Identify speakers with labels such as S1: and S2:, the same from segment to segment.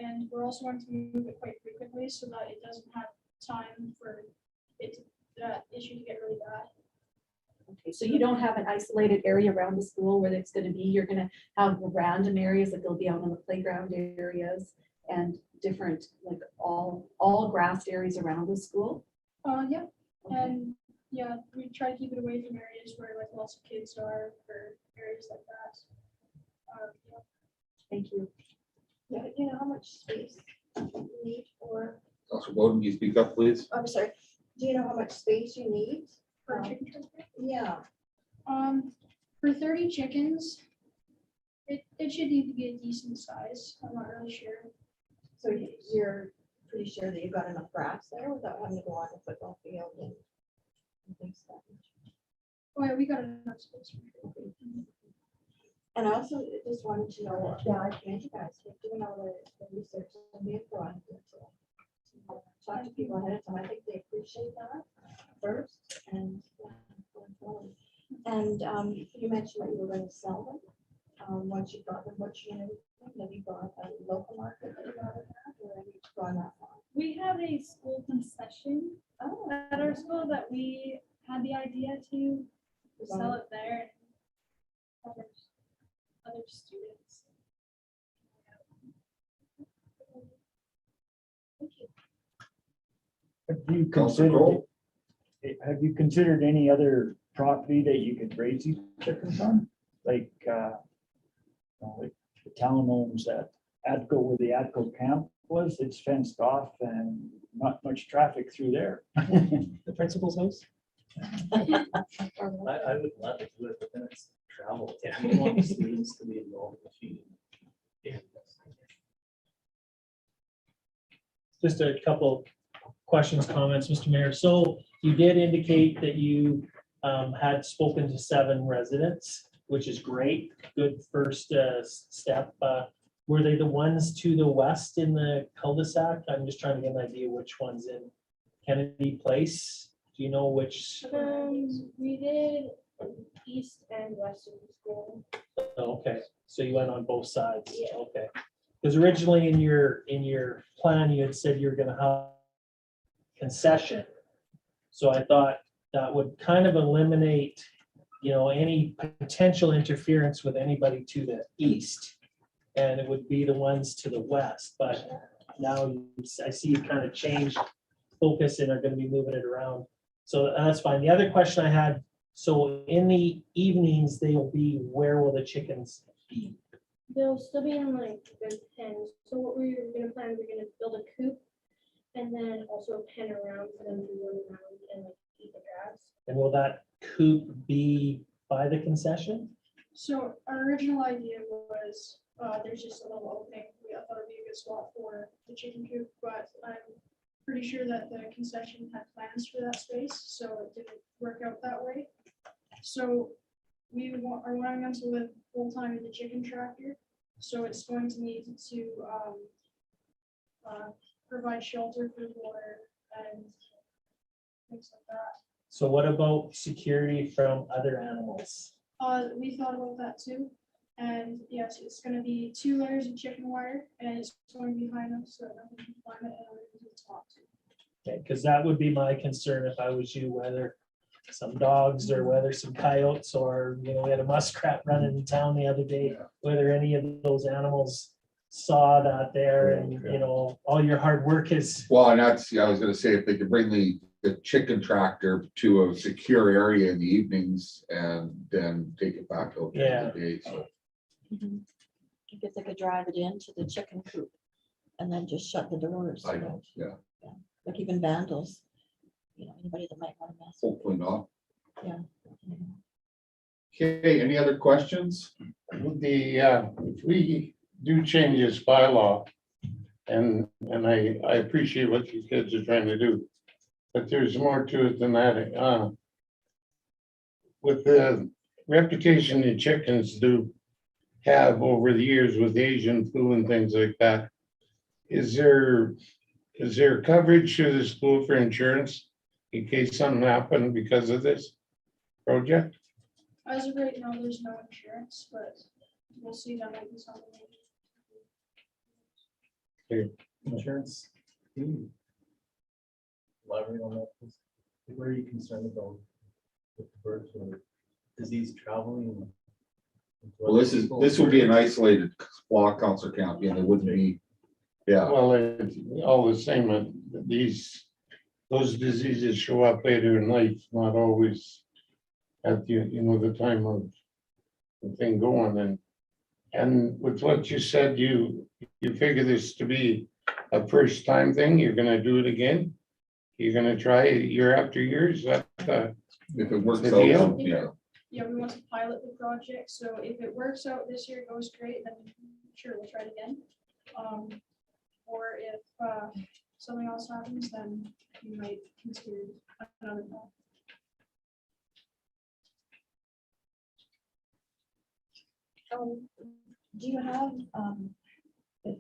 S1: and we're also going to move it quite frequently so that it doesn't have time for that issue to get really bad.
S2: Okay, so you don't have an isolated area around the school where it's going to be, you're going to have random areas that they'll be out on the playground areas and different, like all grassed areas around the school?
S1: Yeah, and yeah, we try to keep it away from areas where like lots of kids are or areas like that. Yeah.
S2: Thank you.
S3: Yeah, you know how much space you need for,
S4: Councilor Bowden, can you speak up, please?
S3: I'm sorry, do you know how much space you need?
S1: For a chicken transfer?
S3: Yeah,
S1: For 30 chickens, it should need to be a decent size. I'm not really sure.
S3: so you're pretty sure that you've got enough grass there without having to go on the football field and things like that.
S1: Oh yeah, we got enough space.
S3: And I also just wanted to know, yeah, I commend you guys for doing all the research and the info on it. Talk to people ahead of time. I think they appreciate that first and going forward. And you mentioned that you were going to sell them once you got them. What you know, have you got a local market that you got it at, or have you gone that far?
S5: We have a school concession at our school that we had the idea to sell it there. Other students. Thank you.
S6: Have you considered any other property that you could raise these chickens on? Like, like the town owns that Atco, where the Atco camp was, it's fenced off and not much traffic through there.
S7: The principal's house? I would love to do it, but then it's travel. Yeah, we want the students to be involved in the feeding. Yeah.
S8: Just a couple questions, comments, Mr. Mayor. So you did indicate that you had spoken to 7 residents, which is great. Good first step. Were they the ones to the west in the cul-de-sac? I'm just trying to get an idea which one's in Kennedy Place. Do you know which?
S5: We did east and west of the school.
S8: Oh, okay, so you went on both sides.
S5: Yeah.
S8: Okay, because originally in your plan you had said you were going to have concession, so I thought that would kind of eliminate, you know, any potential interference with anybody to the east, and it would be the ones to the west. But now I see you kind of changed focus and are going to be moving it around. So that's fine. The other question I had, so in the evenings, they'll be, where will the chickens be?
S5: They'll still be in like the pens. So what we're gonna plan, we're gonna build a coop and then also a pen around for them to run around and like eat the grass.
S8: And will that coop be by the concession?
S1: So our original idea was there's just a little opening. We thought it'd be a good spot for the chicken coop, but I'm pretty sure that the concession had plans for that space, so it didn't work out that way. So we are wanting them to live full time in the chicken tractor, so it's going to need to provide shelter, food, water, and things like that.
S8: So what about security from other animals?
S1: We thought about that too. And yes, it's going to be 2 layers of chicken wire, and it's going to be high enough so that nothing can climb it and everything to the top too.
S8: Okay, because that would be my concern if I was you, whether some dogs or whether some coyotes or, you know, we had a muskrat running in town the other day, whether any of those animals saw that there and, you know, all your hard work is.
S4: Well, and that's, yeah, I was gonna say, if they could bring the chicken tractor to a secure area in the evenings and then take it back out during the day, so.
S3: I guess they could drive it into the chicken coop and then just shut the doors.
S4: I know, yeah,
S3: Like even vandals, you know, anybody that might want to mess.
S4: hopefully not.
S3: Yeah.
S4: Okay, any other questions?
S9: If we do change this bylaw, and I appreciate what these kids are trying to do, but there's more to it than that. With the reputation the chickens do have over the years with Asian flu and things like that, is there coverage through the school for insurance in case something happened because of this project?
S1: As of right now, there's no insurance, but we'll see. That might be something.
S7: Insurance. Elaborate on that, please. Where are you concerned about with the birds or disease traveling?
S4: Well, this would be an isolated block, Councillor County, and it wouldn't be, yeah.
S9: Well, it's all the same, those diseases show up later in life, not always at the time of the thing going, and with what you said, you figure this to be a first time thing, you're gonna do it again? You're gonna try it year after year, is that,
S4: If it works
S9: The
S4: out,
S9: deal?
S4: yeah.
S1: Yeah, we want to pilot the project, so if it works out this year, goes great, then sure, we'll try it again. Or if something else happens, then we might consider another path.
S3: Do you have,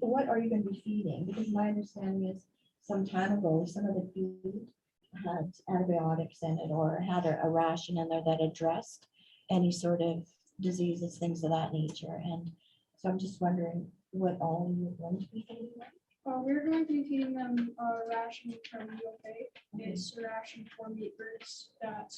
S3: what are you gonna be feeding? Because my understanding is some time ago, some of the feed had antibiotics in it or had a ration in there that addressed any sort of diseases, things of that nature. And so I'm just wondering what all you're going to be feeding them?
S1: We're going to be feeding them a ration from UK. It's a ration for meat birds that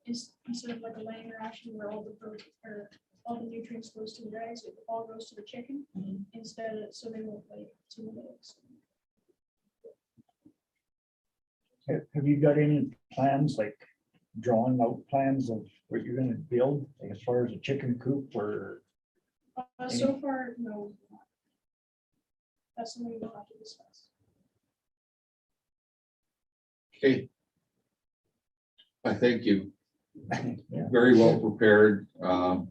S1: is instead of like a laying ration where all the protein or all the nutrients goes to the eggs, it all goes to the chicken instead, so they won't lay too many eggs.
S6: Have you got any plans, like drawing out plans of what you're gonna build, like as far as a chicken coop or?
S1: So far, no. That's something we'll have to discuss.
S4: Okay. I thank you.
S6: Yeah.
S4: Very well prepared.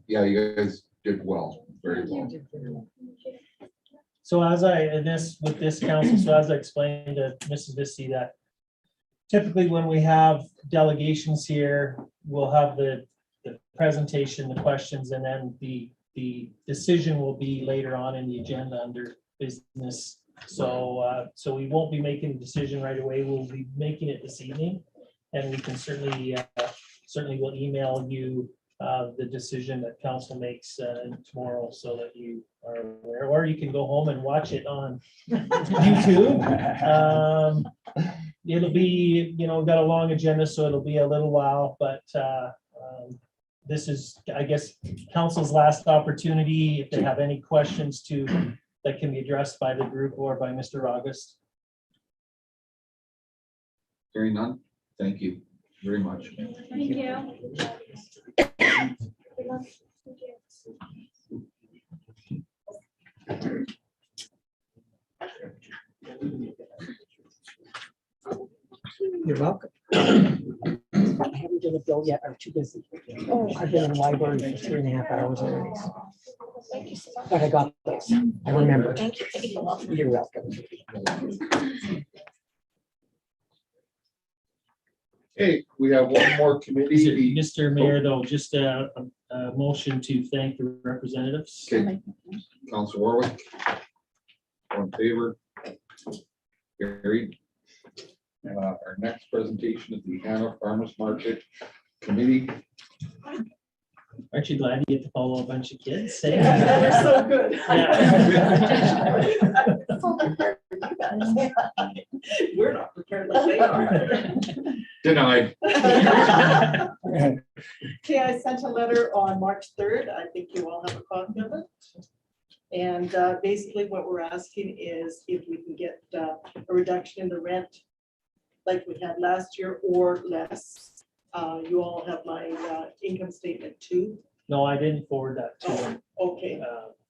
S4: Yeah, you guys did well, very well.
S8: So with this council, so as I explained to Mrs. Vissy, that typically when we have delegations here, we'll have the presentation, the questions, and then the decision will be later on in the agenda under business. So we won't be making a decision right away. We'll be making it this evening, and we can certainly will email you the decision that council makes tomorrow, so that you are aware, or you can go home and watch it on YouTube. It'll be, we've got a long agenda, so it'll be a little while, but this is, I guess, council's last opportunity if they have any questions that can be addressed by the group or by Mr. August.
S4: Hearing none, thank you very much.
S5: Thank you.
S10: You're welcome. I haven't done a bill yet. I'm too busy. Oh, I've been in the library for 3.5 hours already. But I got this. I remember.
S3: Thank you.
S10: You're welcome.
S4: Okay, we have one more committee.
S8: Mr. Mayor, though, just a motion to thank the representatives.
S4: Okay, Council Warwick. All in favor? Carried. Our next presentation is the Hanna Farmers Market Committee.
S8: Aren't you glad you get to follow a bunch of kids?
S10: They're so good. We're not prepared like they are.
S4: Denied.
S10: Okay, I sent a letter on March 3rd. I think you all have a copy of it. And basically what we're asking is if we can get a reduction in the rent like we had last year or less. You all have my income statement too.
S8: No, I didn't forward that to them.
S10: Okay,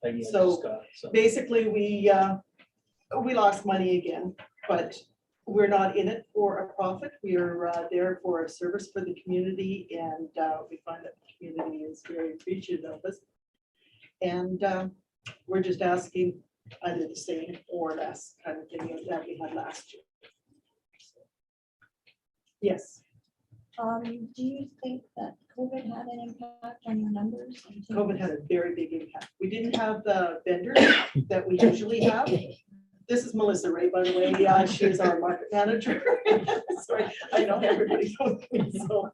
S8: Peggy, I
S10: So,
S8: just got it, so.
S10: basically we lost money again, but we're not in it for a profit. We are there for a service for the community, and we find that the community is very appreciative of us. And we're just asking either the same or less kind of thing that we had last year. Yes,
S3: Do you think that COVID had an impact on your numbers?
S10: COVID had a very big impact. We didn't have the vendors that we usually have. This is Melissa Ray, by the way. Yeah, she is our market manager. Sorry, I know everybody knows me, so.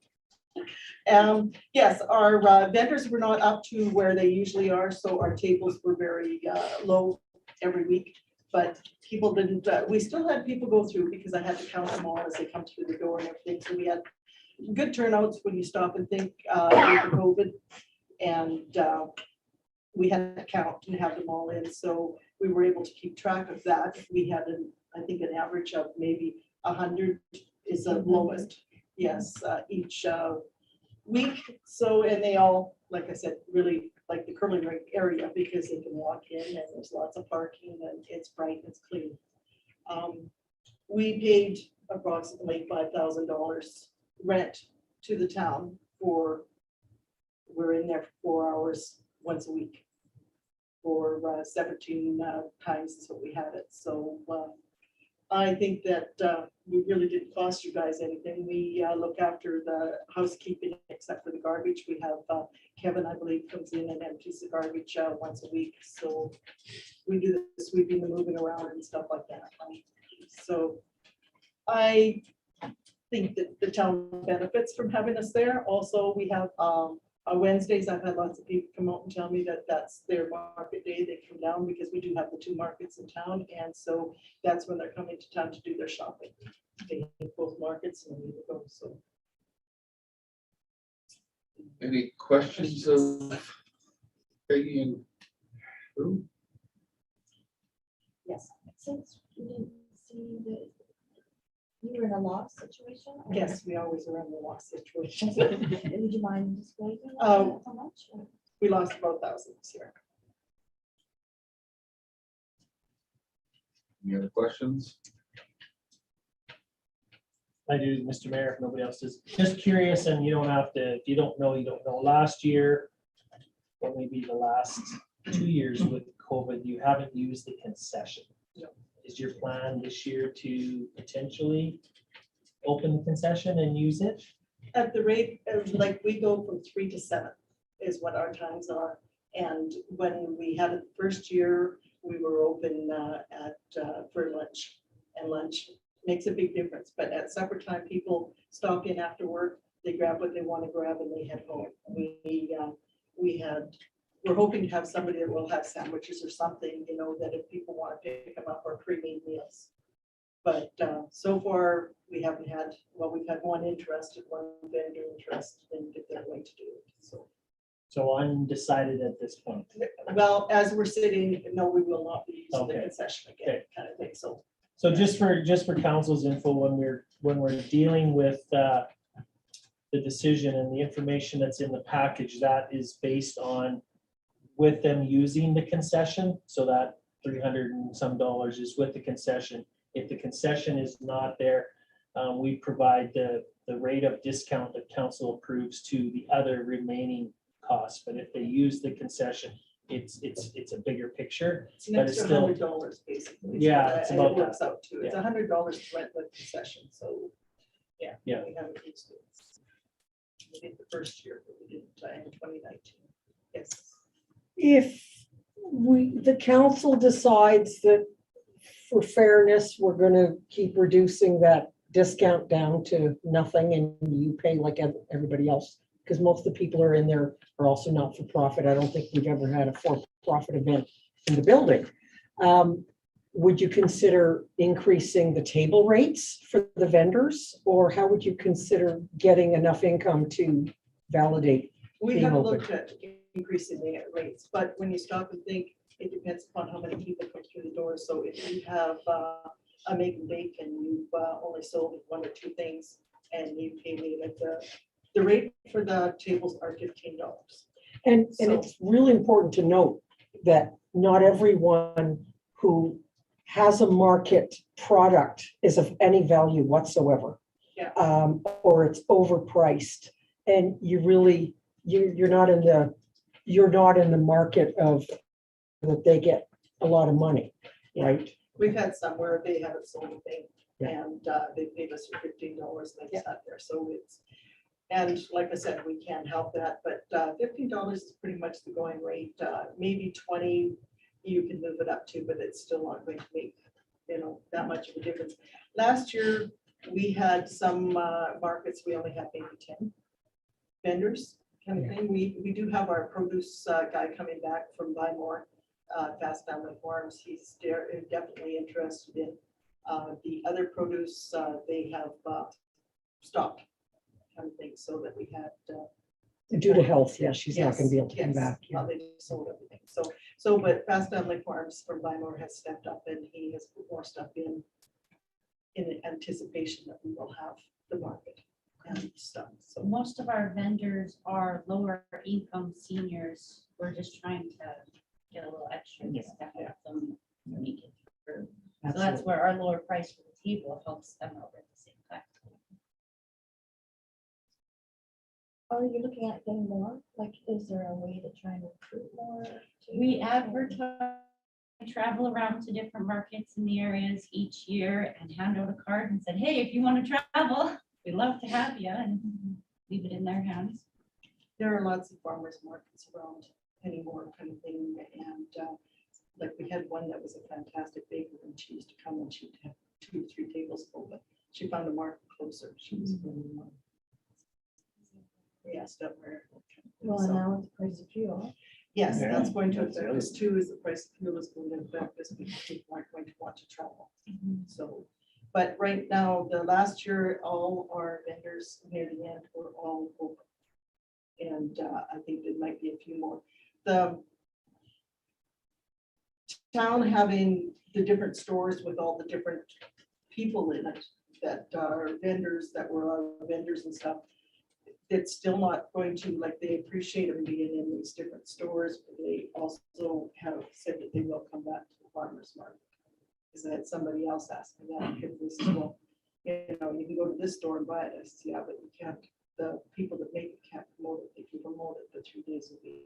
S10: Yes, our vendors were not up to where they usually are, so our tables were very low every week. But people didn't, we still had people go through because I had to count them all as they come through the door and everything. So we had good turnouts when you stop and think with the COVID. And we had to count and have them all in. So we were able to keep track of that. We had, I think, an average of maybe 100 is the lowest, yes, each week. So, and they all, like I said, really like the curling rink area because they can walk in and there's lots of parking and it's bright, it's clean. We paid approximately $5,000 rent to the town for, we're in there for 4 hours once a week for 17 times is what we had it. So I think that we really didn't cost you guys anything. We look after the housekeeping except for the garbage. We have Kevin, I believe, comes in and empties the garbage once a week. So we do the sweeping, the moving around and stuff like that. So I think that the town benefits from having us there. Also, we have on Wednesdays, I've had lots of people come out and tell me that that's their market day. They come down because we do have the 2 markets in town. And so that's when they're coming to town to do their shopping. They hit both markets and we go. So
S4: Any questions of Peggy and Drew?
S3: Yes, since we didn't see that you were in a loss situation.
S10: yes, we always are in the loss situation.
S3: Would you mind disclosing
S10: Oh.
S3: how much? Or-
S10: We lost about 1,000 this year.
S4: Any other questions?
S8: I do, Mr. Mayor, if nobody else does. Just curious, and you don't have to, if you don't know, you don't know. Last year, or maybe the last 2 years with COVID, you haven't used the concession.
S10: No.
S8: Is your plan this year to potentially open the concession and use it?
S10: At the rate of, like, we go from 3 to 7 is what our times are. And when we had it the first year, we were open for lunch, and lunch makes a big difference. But at supper time, people stop in after work, they grab what they want to grab and they head home. We're hoping to have somebody that will have sandwiches or something, you know, that if people want to pick them up, or pre-made meals. But so far, we haven't had, well, we've had one vendor interested in if they're going to do it.
S8: So undecided at this point.
S10: Well, as we're sitting, no, we will not be using the
S8: Okay.
S10: concession again,
S8: Okay.
S10: kind of thing. So
S8: So just for council's info, when we're dealing with the decision and the information that's in the package, that is based on with them using the concession, so that $300 and some is with the concession. If the concession is not there, we provide the rate of discount that council approves to the other remaining costs. But if they use the concession, it's a bigger picture.
S10: it's an
S8: But it's
S10: extra
S8: still-
S10: $100 basically.
S8: Yeah,
S10: So
S8: it's
S10: that-
S8: about
S10: it works out to, it's
S8: Yeah.
S10: $100 to rent the concession, so, yeah.
S8: Yeah.
S10: We haven't used it. We did the first year, but we didn't in 2019. Yes.
S11: If the council decides that for fairness, we're gonna keep reducing that discount down to nothing and you pay like everybody else, because most of the people are in there are also not for profit. I don't think we've ever had a for-profit event in the building. Would you consider increasing the table rates for the vendors? Or how would you consider getting enough income to validate?
S10: We
S11: Being
S10: haven't
S11: open.
S10: looked at increasing the rates, but when you stop and think, it depends upon how many people come through the door. So if you have a make and bake and you've only sold 1 or 2 things and you pay me like the rate for the tables are $15.
S11: And
S10: So-
S11: it's really important to note that not everyone who has a market product is of any value whatsoever.
S10: Yeah.
S11: Or it's overpriced. And you really, you're not in the market of that they get a lot of money, right?
S10: We've had some where they haven't sold a thing
S11: Yeah.
S10: and they paid us $15 and they sat there. So it's, and like I said, we can't help that, but $15 is pretty much the going rate. Maybe 20 you can move it up to, but it's still not going to make, that much of a difference. Last year, we had some markets, we only had maybe 10 vendors kind of thing. We do have our produce guy coming back from Buy More Fast Family Farms. He's definitely interested in the other produce. They have stopped kind of thing, so that we had.
S11: Due to health, yeah, she's not
S10: Yes,
S11: gonna be able to come
S10: yes.
S11: back.
S10: Well, they just sold everything. But Fast Family Farms from Bylaw has stepped up and he has put more stuff in anticipation that we will have the market and stuff. So
S12: Most of our vendors are lower income seniors. We're just trying to get a little extra to step up some make it through. So that's where our lower price for the table helps them out at the same time.
S3: Are you looking at getting more? Like, is there a way to try and recruit more?
S12: We advertise, travel around to different markets in the areas each year and hand out a card and said, hey, if you want to travel, we'd love to have you, and leave it in their hands.
S10: there are lots of farmers markets around anymore kind of thing. And like we had one that was a fantastic baker and she used to come and she'd have 2 or 3 tables full, but she found a market closer. She was really we asked up where.
S3: Well, and now with the price of fuel.
S10: Yes,
S6: Yeah,
S10: that's going to
S6: that's the
S10: affect
S6: other
S10: us too, is the price of fuel is going to affect us because people aren't going to want to travel. So, but right now, the last year, all our vendors near the end were all open. And I think there might be a few more. The town having the different stores with all the different people in it that are vendors that were our vendors and stuff. It's still not going to, like, they appreciate them being in these different stores, but they also have said that they will come back to the farmer's market. Because I had somebody else ask me that, because they said, well, you know, you can go to this store and buy it. I said, yeah, but you can't, the people that make it can't promote it. They can promote it for 3 days a week.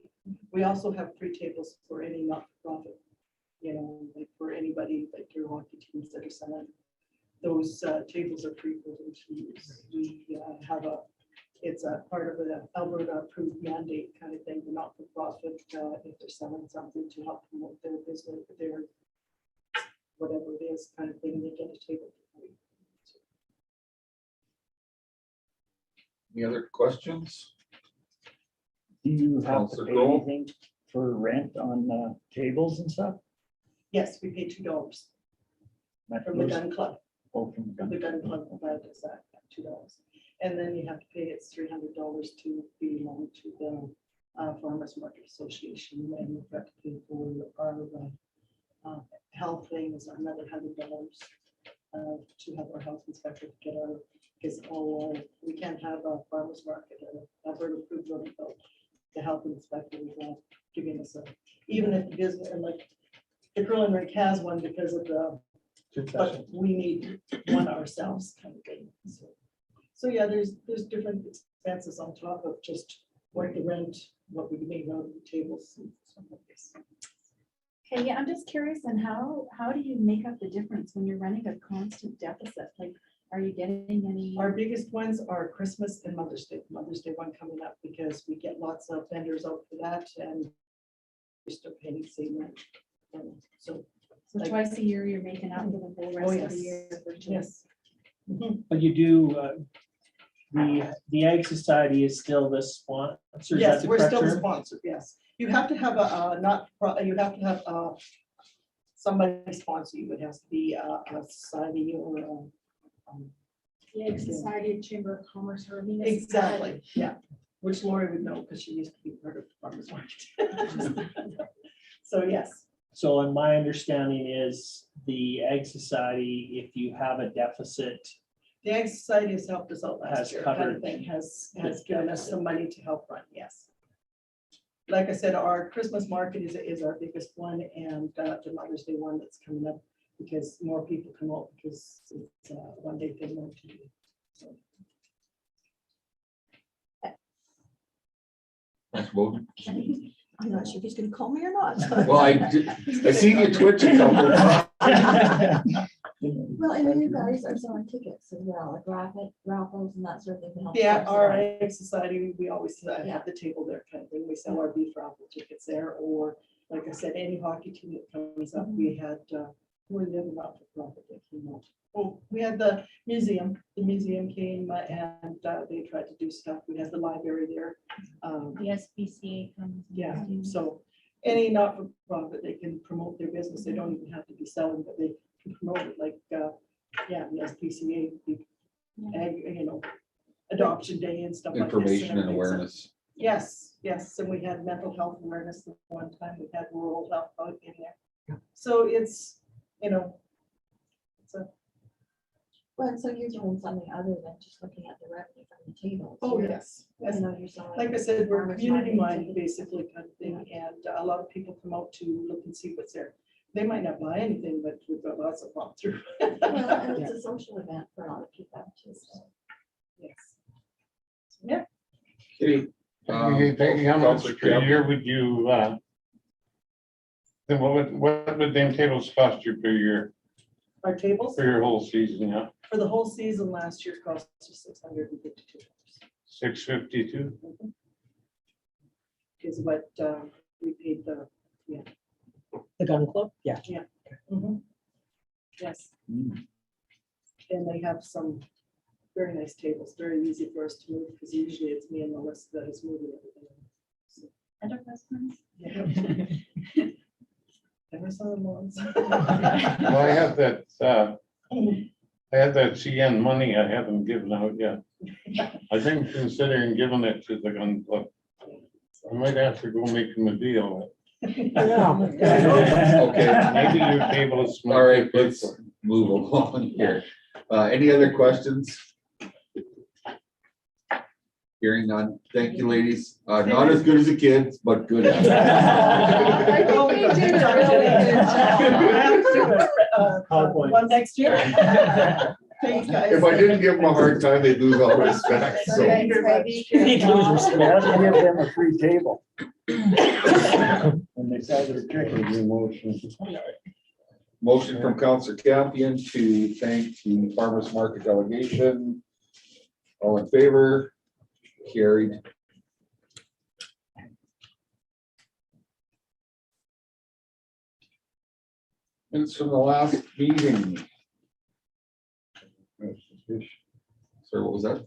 S10: We also have free tables for any not-for-profit, you know, like for anybody, like your hockey teams that are selling. Those tables are free for them to use. We have it's a part of the Alberta approved mandate kind of thing, the not-for-profit, if they're selling something to help promote their business, their whatever it is kind of thing, they get a table for free.
S4: Any other questions?
S6: Do you have to
S4: Counselor
S6: pay
S4: Grohl?
S6: anything for rent on tables and stuff?
S10: Yes, we pay $2
S6: That
S10: from the
S6: goes-
S10: gun club.
S6: Oh, from the gun.
S10: The gun club provides that $2. And then you have to pay, it's $300 to belong to the Farmers Market Association. And you've got to pay for our health thing is another $100 to have our health inspector to get our, because we can't have a farmer's market or Alberta food zone without the health inspector giving us a, even if the business, and like the Curlin Rink has one because of the, but we need one ourselves kind of thing. So yeah, there's different expenses on top of just what the rent, what we made out of the tables. And stuff like this.
S2: Okay, yeah, I'm just curious, and how do you make up the difference when you're running a constant deficit? Like, are you getting any?
S10: Our biggest ones are Christmas and Mother's Day. Mother's Day one coming up because we get lots of vendors out for that and we're still paying the same rent. So
S2: So
S10: like-
S2: twice a year, you're making up for the whole rest of the
S10: yes.
S2: year. virtually.
S10: yes. Mhm.
S8: But you do, the Ag Society is still the sponsor. is that
S10: Yes,
S8: the
S10: we're
S8: correct
S10: still the
S8: term?
S10: sponsor, yes. You have to have you have to have somebody sponsor you. It has to be a society or
S1: The Egg Society, Chamber of Commerce, or
S10: exactly, yeah. Which Lori would know because she used to be part of the farmers market. So yes,
S8: So in my understanding is the Ag Society, if you have a deficit,
S10: the Ag Society has helped us out
S8: Has
S10: last year, kind
S8: covered
S10: of thing, has given us some money to help run, yes. Like I said, our Christmas market is our biggest one, and the Mother's Day one that's coming up, because more people come out, because it's a one-day thing more to do. So,
S4: That's both.
S3: I'm not sure if he's gonna call me or not.
S4: Well, I seen you twitch a couple of times.
S3: Well, and you guys are selling tickets as well, like raffles and that sort of thing. to help
S10: Yeah, our
S3: subsidize.
S10: Ag Society, we always
S3: Yeah.
S10: have the table there kind of thing. We sell our beef raffle tickets there, or like I said, any hockey team that comes up, we had, we're the other not-for-profit that came out. Oh, we had the museum came and they tried to do stuff. We had the library there.
S12: The SPCA comes.
S10: Yeah, so Any not-for-profit, they can promote their business. They don't even have to be selling, but they can promote it like, yeah, the SPCA, the ag, adoption day and stuff like this.
S4: Information and
S10: everything. So-
S4: awareness.
S10: Yes, yes, and we had mental health awareness the one time, we had rural health out in there. So it's, it's a,
S3: Well, and so you're doing something other than just looking at the revenue from the tables.
S10: oh,
S3: You're-
S10: yes.
S3: You
S10: Yes.
S3: know, you're selling.
S10: Like I said, we're
S3: farmers
S10: community
S3: markets
S10: minded,
S3: and-
S10: basically, kind of thing, and a lot of people come out to look and see what's there. They might not buy anything, but we've got lots of walk through.
S3: Well, and it's a social event for a lot of people too, so.
S10: Yes.
S4: Kitty.
S9: Peggy, how much
S4: Counselor
S9: per
S4: Camp.
S9: year would you, then what would them tables cost you per year,
S10: Our tables
S9: for your whole season, yeah?
S10: for the whole season last year cost us $652.
S9: $652?
S10: Is what we paid the,
S11: The gun club? Yeah.
S10: yes. And they have some very nice tables, very easy for us to move, because usually it's me and Melissa that is moving everything.
S12: Enterprise funds?
S10: Yeah. Never saw them once.
S9: Well, I have that CN money I haven't given out yet. I think considering giving it to the gun club. I might have to go make them a deal.
S4: Okay,
S9: Maybe your table is.
S4: all right, let's move along here. Any other questions? Hearing none. Thank you, ladies. Not as good as the kids, but good. at it.
S2: I think they did a really good job.
S8: PowerPoint.
S10: One next year. Thanks, guys.
S4: If I didn't give them a hard time, they'd lose all respect, so.
S3: Thanks, Peggy.
S6: You have to give them a free table. When they sell their chickens.
S4: Motion from Counselor Campion to thank the farmers market delegation. All in favor? Carried. Minutes from the last meeting. Sir, what was that?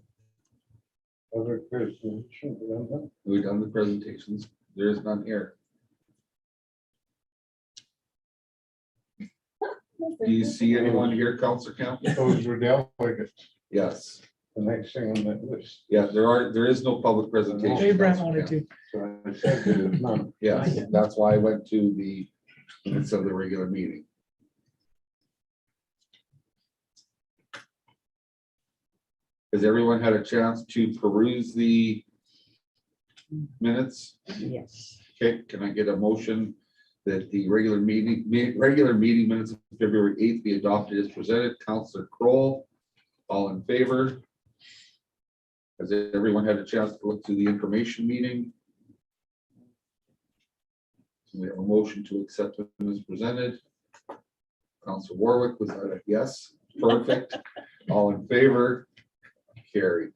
S9: Other presentation, remember?
S4: We done the presentations. There is none here. Do you see anyone here, Counselor Campion?
S9: Those were delegates,
S4: Yes.
S9: the next thing on that list.
S4: Yeah, there is no public presentation.
S6: Hey, Brent
S4: Counselor
S6: wanted
S4: Campion.
S6: to.
S9: So I said there's none.
S4: Yes, that's why I went to the minutes of the regular meeting. Has everyone had a chance to peruse the minutes?
S11: Yes.
S4: Okay, can I get a motion that the regular meeting minutes of February 8th be adopted as presented? Counselor Kroll, all in favor? Has everyone had a chance to look through the information meeting? We have a motion to accept them as presented. Counselor Warwick, was that a yes? Perfect. All in favor? Carried.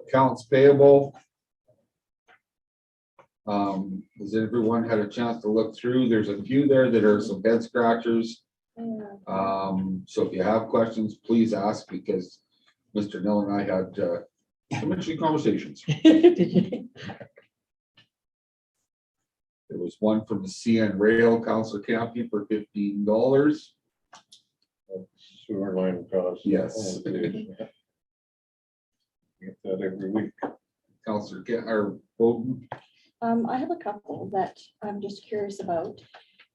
S4: Accounts payable. Has everyone had a chance to look through? There's a few there that are some head scratchers. So if you have questions, please ask, because Mr. Neal and I had some interesting conversations. There was one from the CN Rail, Council Campion, for $15.
S9: Sewer line cost.
S4: Yes.
S9: Get that every week.
S4: Councilor Bowden.
S3: I have a couple that I'm just curious about.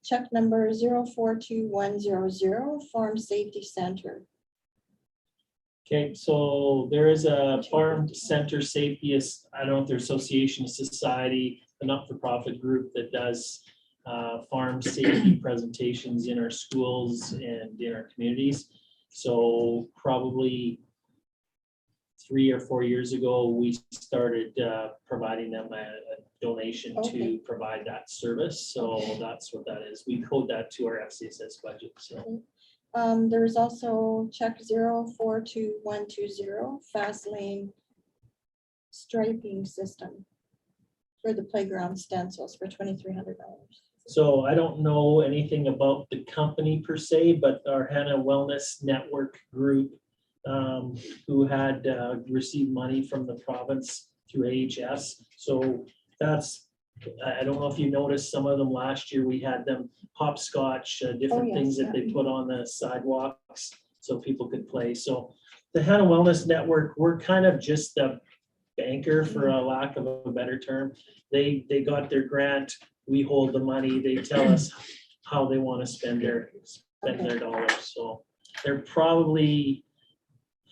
S3: Check number 042100, Farm Safety Center.
S8: Okay, so there is a farm center safety, I don't know if they're association, society, a not-for-profit group that does farm safety presentations in our schools and in our communities. So probably 3 or 4 years ago, we started providing them a donation
S3: Okay.
S8: to provide that service. So that's what that is. We code that to our FCSS budget, so.
S3: There is also check 042120, Fast Lane Striping System for the playground stencils for $2,300.
S8: So I don't know anything about the company per se, but our Hanna Wellness Network group who had received money from the province through AHS. So that's, I don't know if you noticed some of them last year, we had them hopscotch, different
S3: yes,
S8: things that
S3: yeah.
S8: they put on the sidewalks so people could play. So the Hanna Wellness Network, we're kind of just the banker, for a lack of a better term. They got their grant, we hold the money, they tell us how they want to spend their dollars. So they're probably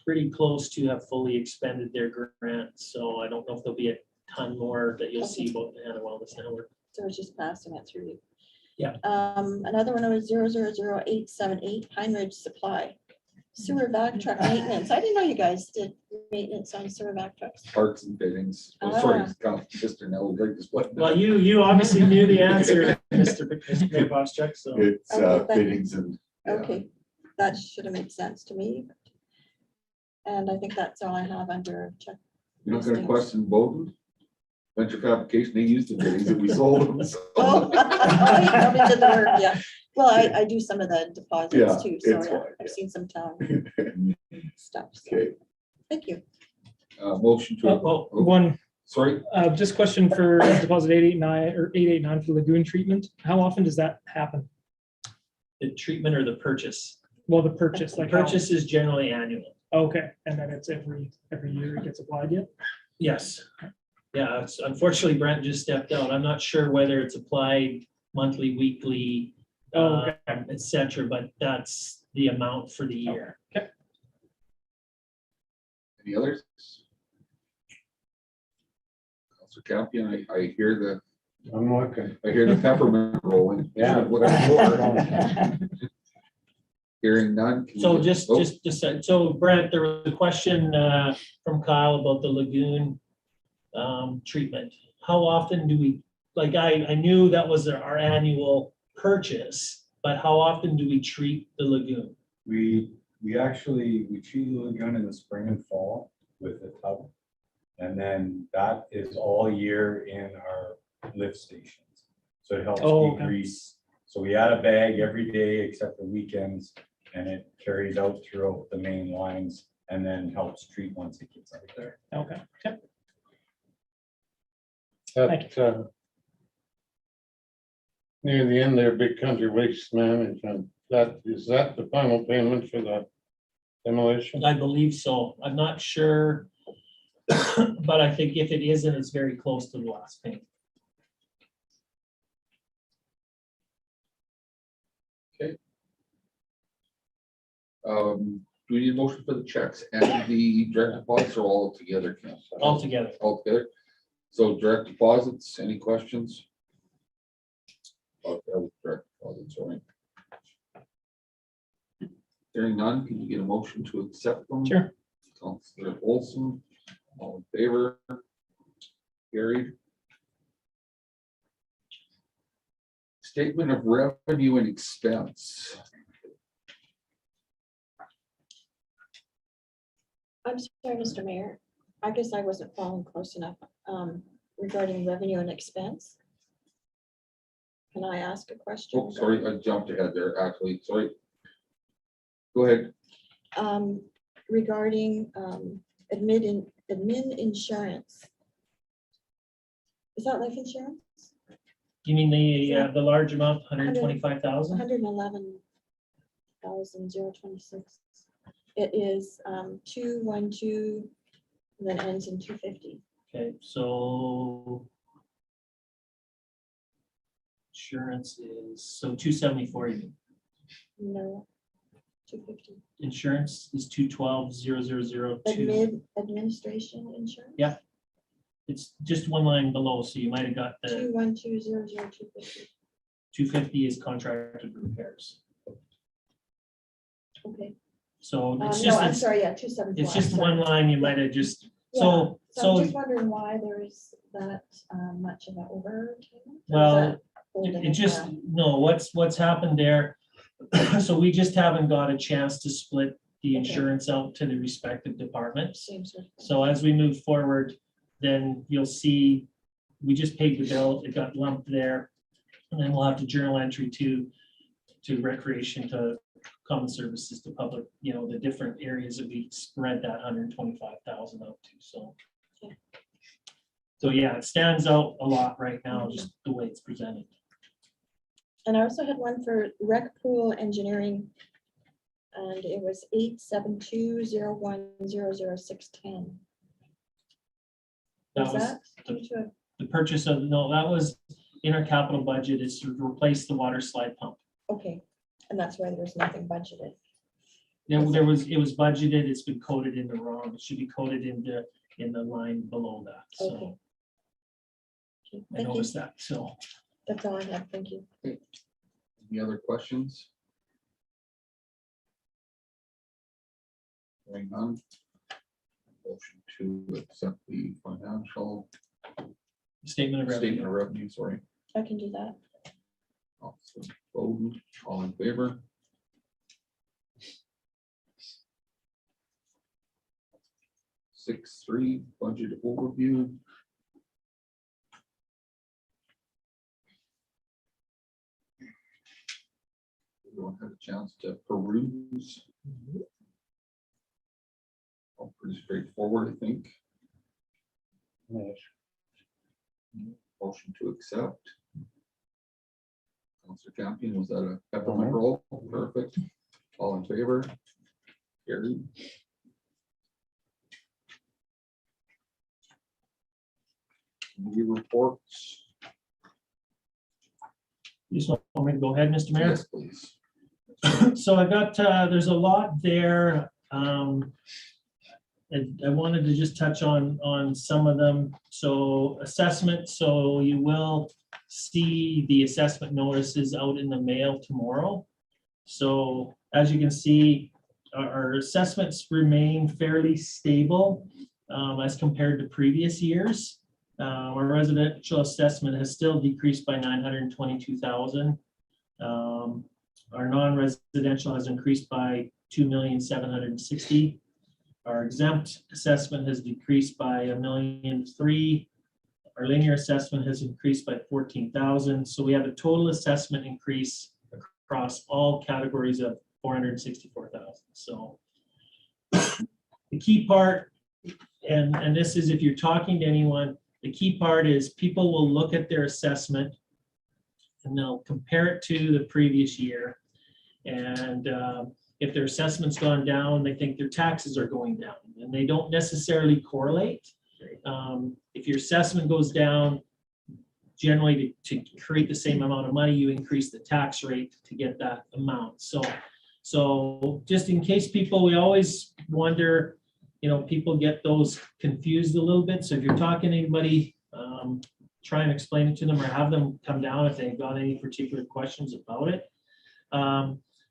S8: pretty close to have fully expended their grant. So I don't know if there'll be a ton more that you'll see about the Hanna Wellness Network.
S3: So it's just passing it through you.
S8: Yeah.
S3: Another one was 000878 Pine Ridge Supply. Sewer vac truck maintenance. I didn't know you guys did maintenance on sewer vac trucks.
S4: Parts and fittings. Oh, sorry,
S3: Ah.
S4: Mr. Nell would like to split.
S8: Well, you obviously knew the answer, Mr. Boschek, so.
S4: It's
S3: Okay, but-
S4: fittings and. yeah.
S3: Okay, that should have made sense to me. And I think that's all I have under check.
S4: You're not gonna question Bowden? Venture fabrication, they used the fittings and we sold them. so.
S3: Oh, you probably did the work, yeah. Well, I do some of the
S4: Yeah,
S3: deposits too, so
S4: it's
S3: yeah,
S4: fine,
S3: I've
S4: yeah.
S3: seen some town stuff. so
S4: Okay,
S3: Thank you.
S4: motion to,
S8: Well,
S13: One,
S4: sorry,
S13: just question for deposit 889 or 889 for lagoon treatment. How often does that happen?
S8: the treatment or the purchase?
S13: Well, the purchase,
S8: The
S13: like how?
S8: purchase is generally annual.
S13: Okay, and then it's every year it gets applied yet?
S8: Yes. Yeah, unfortunately Brent just stepped out. I'm not sure whether it's applied monthly, weekly,
S13: Oh, okay.
S8: et cetera, but that's the amount for the year.
S4: any others? Counselor Campion, I hear
S9: I'm looking.
S4: I hear the peppermint rolling.
S9: Yeah.
S4: What I'm for. Hearing none. can we
S8: So
S4: get-
S8: just,
S4: oh,
S8: just, so Brent, there was a question from Kyle about the lagoon treatment. How often do we, like, I knew that was our annual purchase, but how often do we treat the lagoon?
S14: We actually, we treat the lagoon in the spring and fall with the tub. And then that is all year in our lift stations. So it helps
S13: Oh, okay.
S14: degrease. So we add a bag every day except for weekends, and it carries out throughout the main lines and then helps treat once it gets out there.
S13: Okay. Yep.
S9: That, near the end there, Big Country Waste Management, is that the final payment for the demolition?
S8: I believe so. I'm not sure. But I think if it isn't, it's very close to the last payment.
S4: Do we need a motion for the checks and the direct deposits or all together? Ken?
S8: All together.
S4: All together. So direct deposits, any questions? Okay, direct deposits, all right. Hearing none, can you get a motion to accept them?
S13: Sure.
S4: Counselor Olson, all in favor? Carried. Statement of revenue and expense.
S3: I'm sorry, Mr. Mayor. I guess I wasn't following close enough regarding revenue and expense. Can I ask a question?
S4: Oh, sorry, I jumped ahead there, actually, sorry. Go ahead.
S3: Regarding admin insurance. Is that life insurance?
S8: You mean the large amount, 125,000?
S3: 111,026. It is 212, and then ends in 250.
S8: Okay, so insurance is, so 274, you mean.
S3: No, 250.
S8: Insurance is 212,002.
S3: Administration insurance?
S8: Yeah. It's just one line below, so you might have got the
S3: 212,00250.
S8: 250 is contracted repairs.
S3: Okay.
S8: So it's
S3: No,
S8: just,
S3: I'm sorry, yeah, 274.
S8: it's just
S3: I'm sorry.
S8: one line, you might have just,
S3: Yeah,
S8: so,
S3: So I'm
S8: so,
S3: just wondering why there's that much of an overpayment? Or is
S8: well,
S3: that holding
S8: it just,
S3: back?
S8: no, what's happened there? So we just haven't got a chance to split the
S3: Okay.
S8: insurance out to the respective departments.
S3: Seems like-
S8: So as we move forward, then you'll see, we just paid the bill, it got lumped there. And then we'll have to journal entry to recreation, to common services, to public, the different areas that we spread that 125,000 out to, so. So yeah, it stands out a lot right now, just the way it's presented.
S3: And I also had one for rec pool engineering. And it was 87201000610.
S8: That
S3: Was
S8: was
S3: that due to a
S8: the purchase of, no, that was in our capital budget, is to replace the water slide pump.
S3: okay, and that's why there was nothing budgeted.
S8: It was budgeted, it's been coded in the wrong, it should be coded in the line below that,
S3: Okay.
S8: so
S3: Okay,
S8: I
S3: thank you.
S8: noticed that, so.
S3: That's all I have. Thank you.
S4: Any other questions? Hearing none. Motion to accept the financial
S8: Statement of revenue.
S4: statement of revenue, sorry.
S3: I can do that.
S4: Councilor Bowden, all in favor? Six, three, budget overview. Everyone had a chance to peruse. All pretty straightforward, I think. Motion to accept. Councilor Campion, was that a peppermint roll? Perfect. All in favor? Carried. Committee reports.
S8: You just want me to go ahead, Mr. Mayor?
S4: Yes, please.
S8: So I got, there's a lot there. And I wanted to just touch on some of them. So assessment, so you will see the assessment notices out in the mail tomorrow. So as you can see, our assessments remain fairly stable as compared to previous years. Our residential assessment has still decreased by 922,000. Our non-residential has increased by 2,760,000. Our exempt assessment has decreased by 1,000,003. Our linear assessment has increased by 14,000. So we have a total assessment increase across all categories of 464,000. So the key part, and this is if you're talking to anyone, the key part is people will look at their assessment and they'll compare it to the previous year. And if their assessment's gone down, they think their taxes are going down, and they don't necessarily correlate. If your assessment goes down, generally to create the same amount of money, you increase the tax rate to get that amount. So just in case people, we always wonder, people get those confused a little bit. So if you're talking to anybody, try and explain it to them or have them come down if they've got any particular questions about it.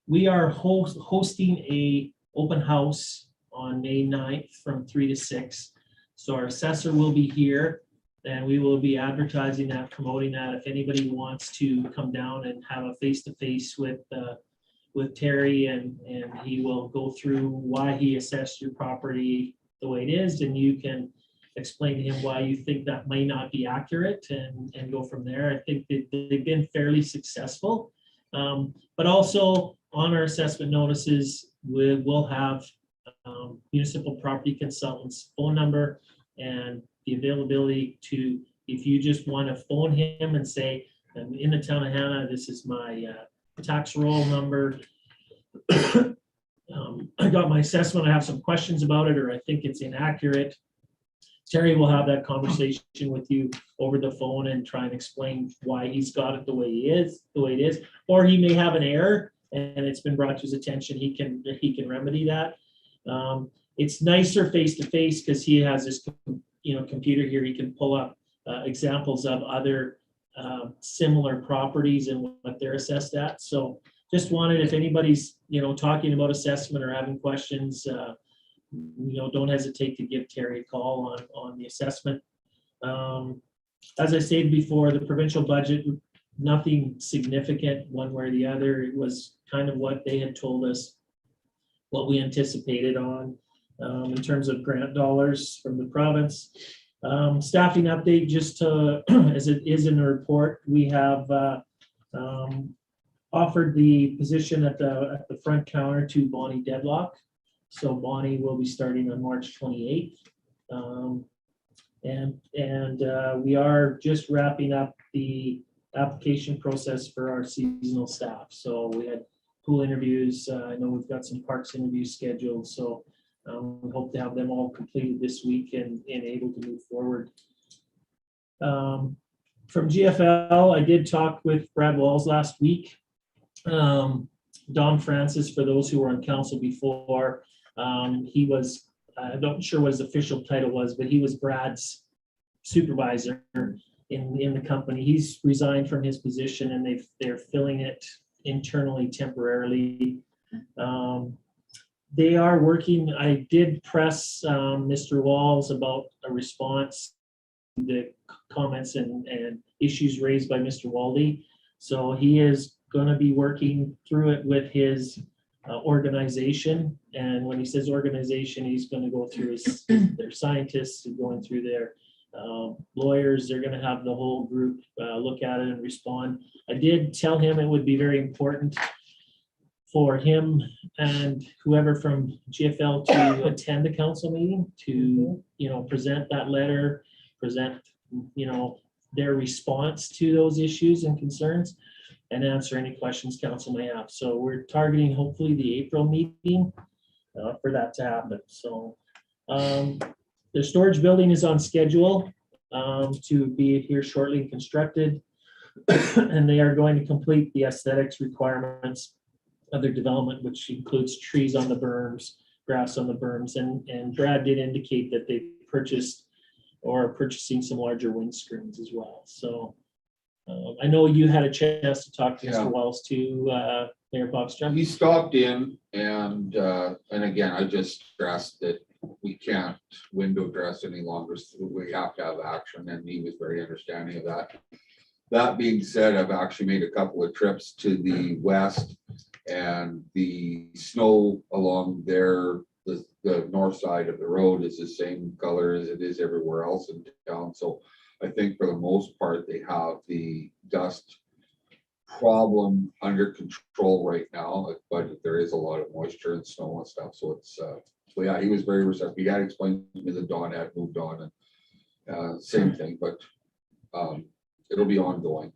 S8: We are hosting a open house on May 9th from 3 to 6. So our assessor will be here and we will be advertising that, promoting that. If anybody wants to come down and have a face-to-face with Terry and he will go through why he assessed your property the way it is, and you can explain to him why you think that may not be accurate and go from there. I think that they've been fairly successful. But also on our assessment notices, we will have municipal property consultants' phone number and the availability to, if you just want to phone him and say, I'm in the town of Hanna, this is my tax roll number. I got my assessment, I have some questions about it, or I think it's inaccurate. Terry will have that conversation with you over the phone and try and explain why he's got it the way it is, or he may have an error and it's been brought to his attention. He can remedy that. It's nicer face to face because he has this, computer here. He can pull up examples of other similar properties and what they're assessed at. So just wanted, if anybody's talking about assessment or having questions, don't hesitate to give Terry a call on the assessment. As I said before, the provincial budget, nothing significant one way or the other. It was kind of what they had told us, what we anticipated on in terms of grant dollars from the province. Staffing update, just to, as it is in the report, we have offered the position at the front counter to Bonnie Deadlock. So Bonnie will be starting on March 28th. And we are just wrapping up the application process for our seasonal staff. So we had pool interviews. I know we've got some parks interviews scheduled, so we hope to have them all completed this week and able to move forward. From GFL, I did talk with Brad Walls last week. Don Francis, for those who were on council before, he was, I'm not sure what his official title was, but he was Brad's supervisor in the company. He's resigned from his position and they're filling it internally temporarily. They are working. I did press Mr. Walls about a response to the comments and issues raised by Mr. Waldy. So he is going to be working through it with his organization. And when he says organization, he's going to go through their scientists, going through their lawyers. They're going to have the whole group look at it and respond. I did tell him it would be very important for him and whoever from GFL to attend the council meeting to, present that letter, present, their response to those issues and concerns, and answer any questions council may have. So we're targeting hopefully the April meeting for that to happen. So the storage building is on schedule to be here shortly and constructed, and they are going to complete the aesthetics requirements of their development, which includes trees on the berms, grass on the berms, and Brad did indicate that they purchased or are purchasing some larger windscreens as well. So I know you had a chance to talk to Mr. Wells too, Mayor Bobstrom.
S4: He stopped in and again, I just stressed that we can't window dress any longer. So we have to have action, and he was very understanding of that. That being said, I've actually made a couple of trips to the west, and the snow along there, the north side of the road is the same color as it is everywhere else in town. So I think for the most part, they have the dust problem under control right now, but there is a lot of moisture and snow and stuff. So it's, so yeah, he was very receptive. He had explained to me that Dawn had moved on, and same thing, but it'll be ongoing.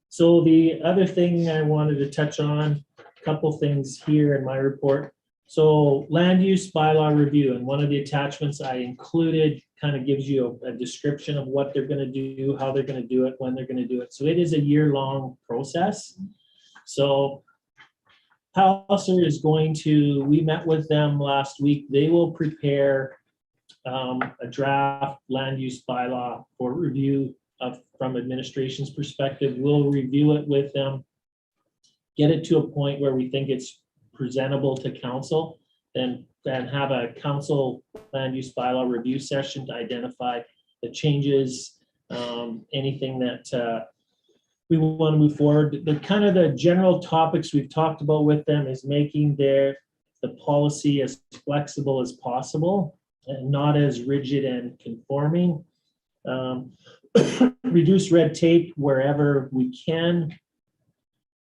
S8: So the other thing I wanted to touch on, a couple things here in my report. So land use bylaw review, and one of the attachments I included kind of gives you a description of what they're going to do, how they're going to do it, when they're going to do it. So it is a year-long process. So Palliser is going to, we met with them last week. They will prepare a draft land use bylaw for review from administration's perspective. We'll review it with them, get it to a point where we think it's presentable to council, and have a council land use bylaw review session to identify the changes, anything that we want to move forward. The kind of the general topics we've talked about with them is making the policy as flexible as possible and not as rigid and conforming. Reduce red tape wherever we can.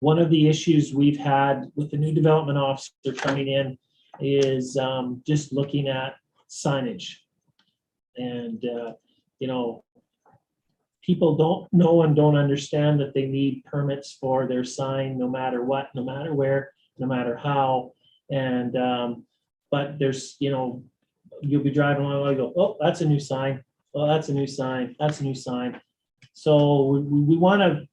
S8: One of the issues we've had with the new development officer coming in is just looking at signage. And, people don't know and don't understand that they need permits for their sign, no matter what, no matter where, no matter how. And, but there's, you'll be driving along and go, oh, that's a new sign. Oh, that's a new sign. That's a new sign. So we want to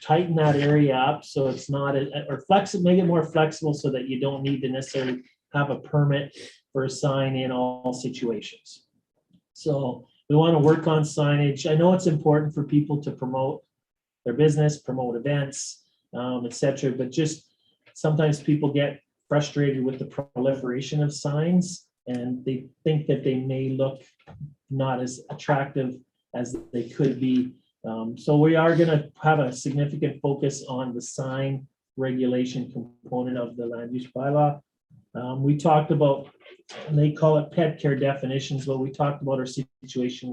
S8: tighten that area up so it's not, or flexible, make it more flexible so that you don't need to necessarily have a permit for a sign in all situations. So we want to work on signage. I know it's important for people to promote their business, promote events, etc. But just sometimes people get frustrated with the proliferation of signs, and they think that they may look not as attractive as they could be. So we are going to have a significant focus on the sign regulation component of the land use bylaw. We talked about, and they call it pet care definitions, but we talked about our situation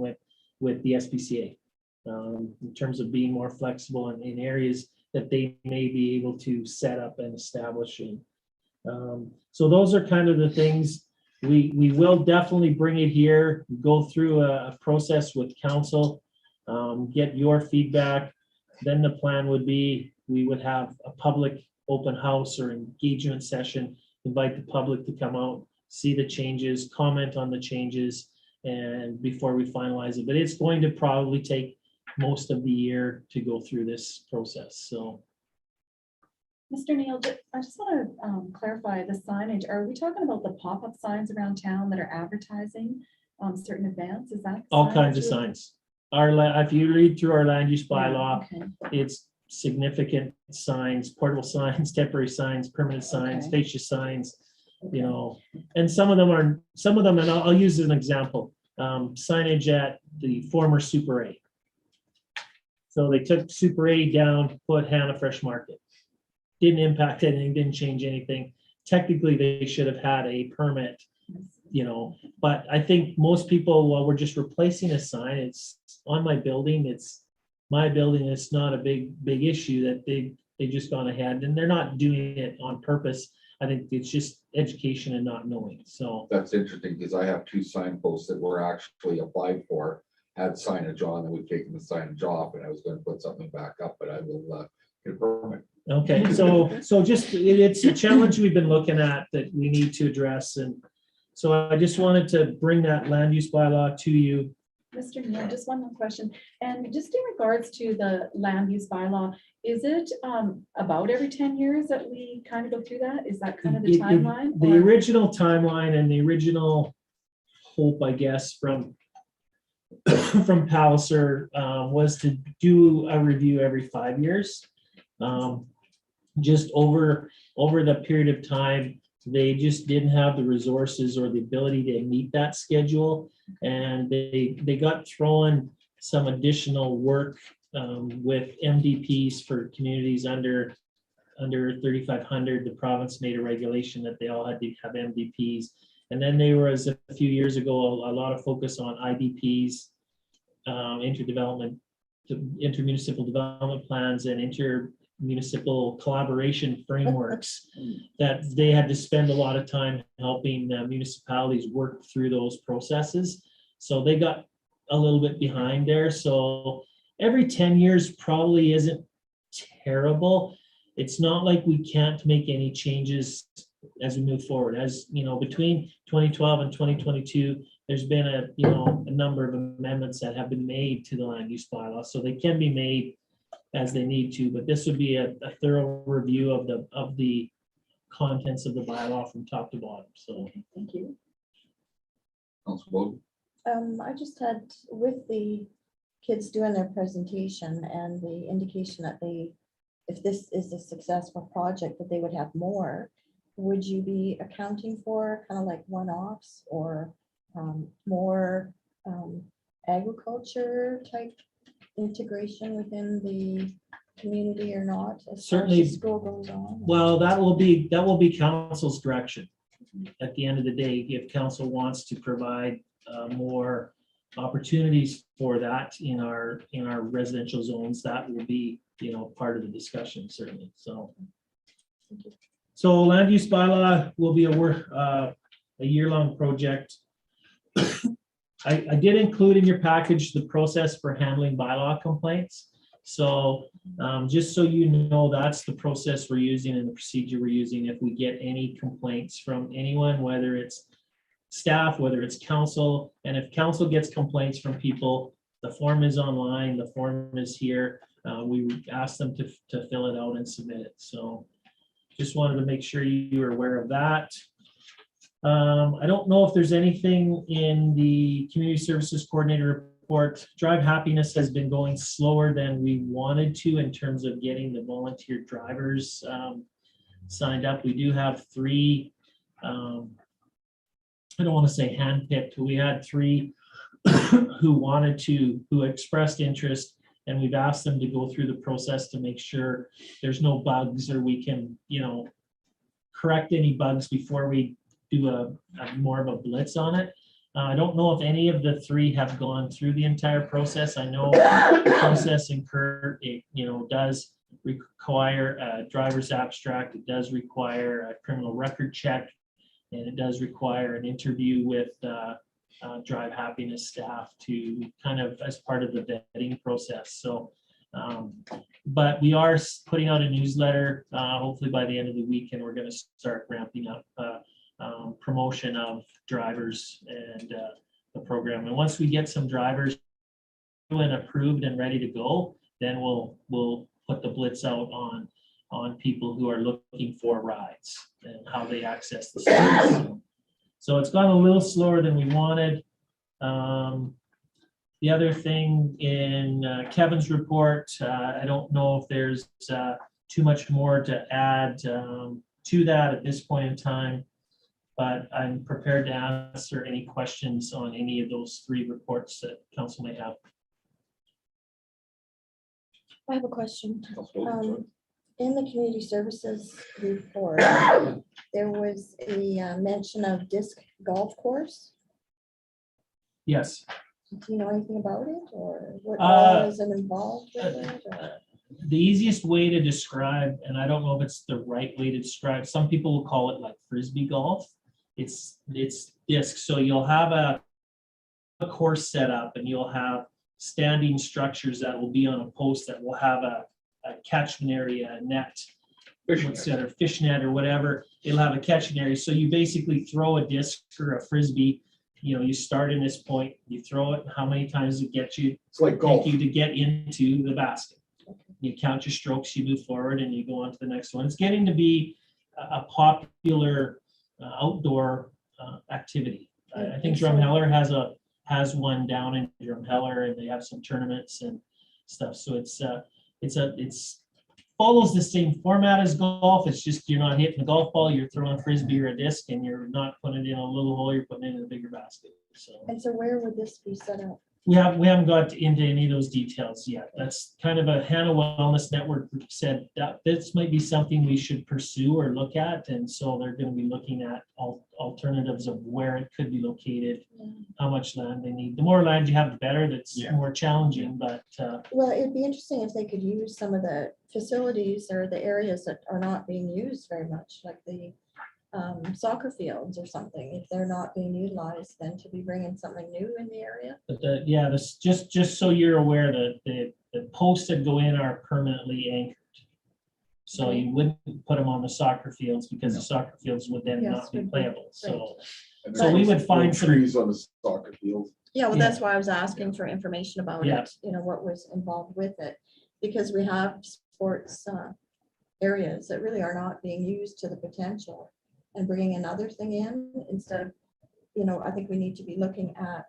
S8: with the SPCA in terms of being more flexible in areas that they may be able to set up and establish in. So those are kind of the things. we will definitely bring it here, go through a process with council, get your feedback. Then the plan would be, we would have a public open house or engagement session, invite the public to come out, see the changes, comment on the changes, and before we finalize it. But it's going to probably take most of the year to go through this process, so.
S2: Mr. Neal, I just want to clarify the signage. Are we talking about the pop-up signs around town that are advertising certain events? Is that?
S8: All kinds of
S2: signage?
S8: signs. If you read through our land use bylaw,
S2: Okay.
S8: it's significant signs, portable signs, temporary signs, permanent signs,
S2: Okay.
S8: fascia signs, you know, and some of them, and I'll use an example, signage at the former Super 8. So they took Super 8 down, put Hanna Fresh Market. Didn't impact anything, didn't change anything. Technically, they should have had a permit, you know, but I think most people, well, we're just replacing a sign. It's on my building. It's my building. It's not a big issue that they just gone ahead, and they're not doing it on purpose. I think it's just education and not knowing. So
S4: That's interesting because I have 2 signposts that were actually applied for, had signage on, and we've taken the signage off, and I was gonna put something back up, but I will get a permit.
S8: okay, so just, it's a challenge we've been looking at that we need to address. And so I just wanted to bring that land use bylaw to you.
S2: Mr. Neal, just one more question. And just in regards to the land use bylaw, is it about every 10 years that we kind of go through that? Is that kind of the timeline?
S8: The
S2: or-
S8: original timeline and the original hope, I guess, from Palliser was to do a review every 5 years. Just over the period of time, they just didn't have the resources or the ability to meet that schedule. And they got thrown some additional work with MDPs for communities under 3,500. The province made a regulation that they all had to have MDPs. And then there was a few years ago, a lot of focus on IDPs, intermunicipal development plans and intermunicipal collaboration frameworks that they had to spend a lot of time helping municipalities work through those processes. So they got a little bit behind there. So every 10 years probably isn't terrible. It's not like we can't make any changes as we move forward. As you know, between 2012 and 2022, there's been a number of amendments that have been made to the land use bylaw, so they can be made as they need to. But this would be a thorough review of the contents of the bylaw from top to bottom. So
S2: Okay, thank you.
S4: Council vote.
S3: I just had, with the kids doing their presentation and the indication that if this is a successful project, that they would have more, would you be accounting for kind of like one-offs or more agriculture type integration within the community or not? As far as the
S8: Certainly.
S3: school goes on.
S8: well, that will be council's direction. At the end of the day, if council wants to provide more opportunities for that in our residential zones, that will be, part of the discussion, certainly. So land use bylaw will be a year-long project. I did include in your package the process for handling bylaw complaints. So just so you know, that's the process we're using and the procedure we're using. If we get any complaints from anyone, whether it's staff, whether it's council, and if council gets complaints from people, the form is online, the form is here. We ask them to fill it out and submit it. So just wanted to make sure you were aware of that. I don't know if there's anything in the community services coordinator report. Drive happiness has been going slower than we wanted to in terms of getting the volunteer drivers signed up. We do have 3, I don't want to say handpicked, we had 3 who expressed interest, and we've asked them to go through the process to make sure there's no bugs, or we can, correct any bugs before we do a more of a blitz on it. I don't know if any of the 3 have gone through the entire process. I know the process does require a driver's abstract. It does require a criminal record check. And it does require an interview with Drive Happiness staff to kind of as part of the vetting process. So, but we are putting out a newsletter, hopefully by the end of the week, and we're going to start ramping up promotion of drivers and the program. And once we get some drivers and approved and ready to go, then we'll put the blitz out on people who are looking for rides and how they access the service. So it's gone a little slower than we wanted. The other thing in Kevin's report, I don't know if there's too much more to add to that at this point in time, but I'm prepared to answer any questions on any of those 3 reports that council may have.
S3: I have a question. In the community services report, there was a mention of disc golf course.
S8: Yes.
S3: Do you know anything about it, or what all is involved with it? Or?
S8: The easiest way to describe, and I don't know if it's the right way to describe, some people will call it like Frisbee golf. It's disc. So you'll have a course set up and you'll have standing structures that will be on a post that will have a catchment area, a net, instead of fish net or whatever. It'll have a catchment area. So you basically throw a disc or a Frisbee. You know, you start in this point, you throw it, how many times does it get you?
S4: It's like golf.
S8: Take you to get into the basket. You count your strokes, you move forward, and you go on to the next one. It's getting to be a popular outdoor activity. I think Drumheller has one down in Drumheller, and they have some tournaments and stuff. So it's follows the same format as golf. It's just you're not hitting the golf ball, you're throwing a Frisbee or a disc, and you're not putting it in a little hole, you're putting it in a bigger basket. So.
S3: And so where would this be set up?
S8: We haven't got into any of those details yet. That's kind of a Hanna Wellness Network group said that this might be something we should pursue or look at. And so they're going to be looking at alternatives of where it could be located, how much land they need. The more land you have, the better. That's more challenging, but.
S3: Well, it'd be interesting if they could use some of the facilities or the areas that are not being used very much, like the soccer fields or something. If they're not being utilized, then to be bringing something new in the area.
S8: But this just so you're aware that the posts that go in are permanently anchored. So you wouldn't put them on the soccer fields because the soccer fields would then not be playable. So we would find some
S4: trees on the soccer field.
S3: Yeah, well, that's why I was asking for information about
S8: Yeah.
S3: it, you know, what was involved with it. Because we have sports areas that really are not being used to the potential. And bringing another thing in instead of, you know, I think we need to be looking at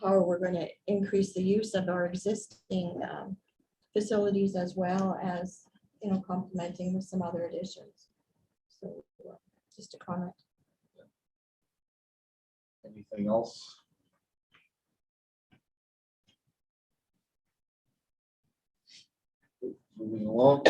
S3: how we're going to increase the use of our existing facilities as well as, you know, complementing with some other additions. So just a comment.
S4: Anything else? Moving along.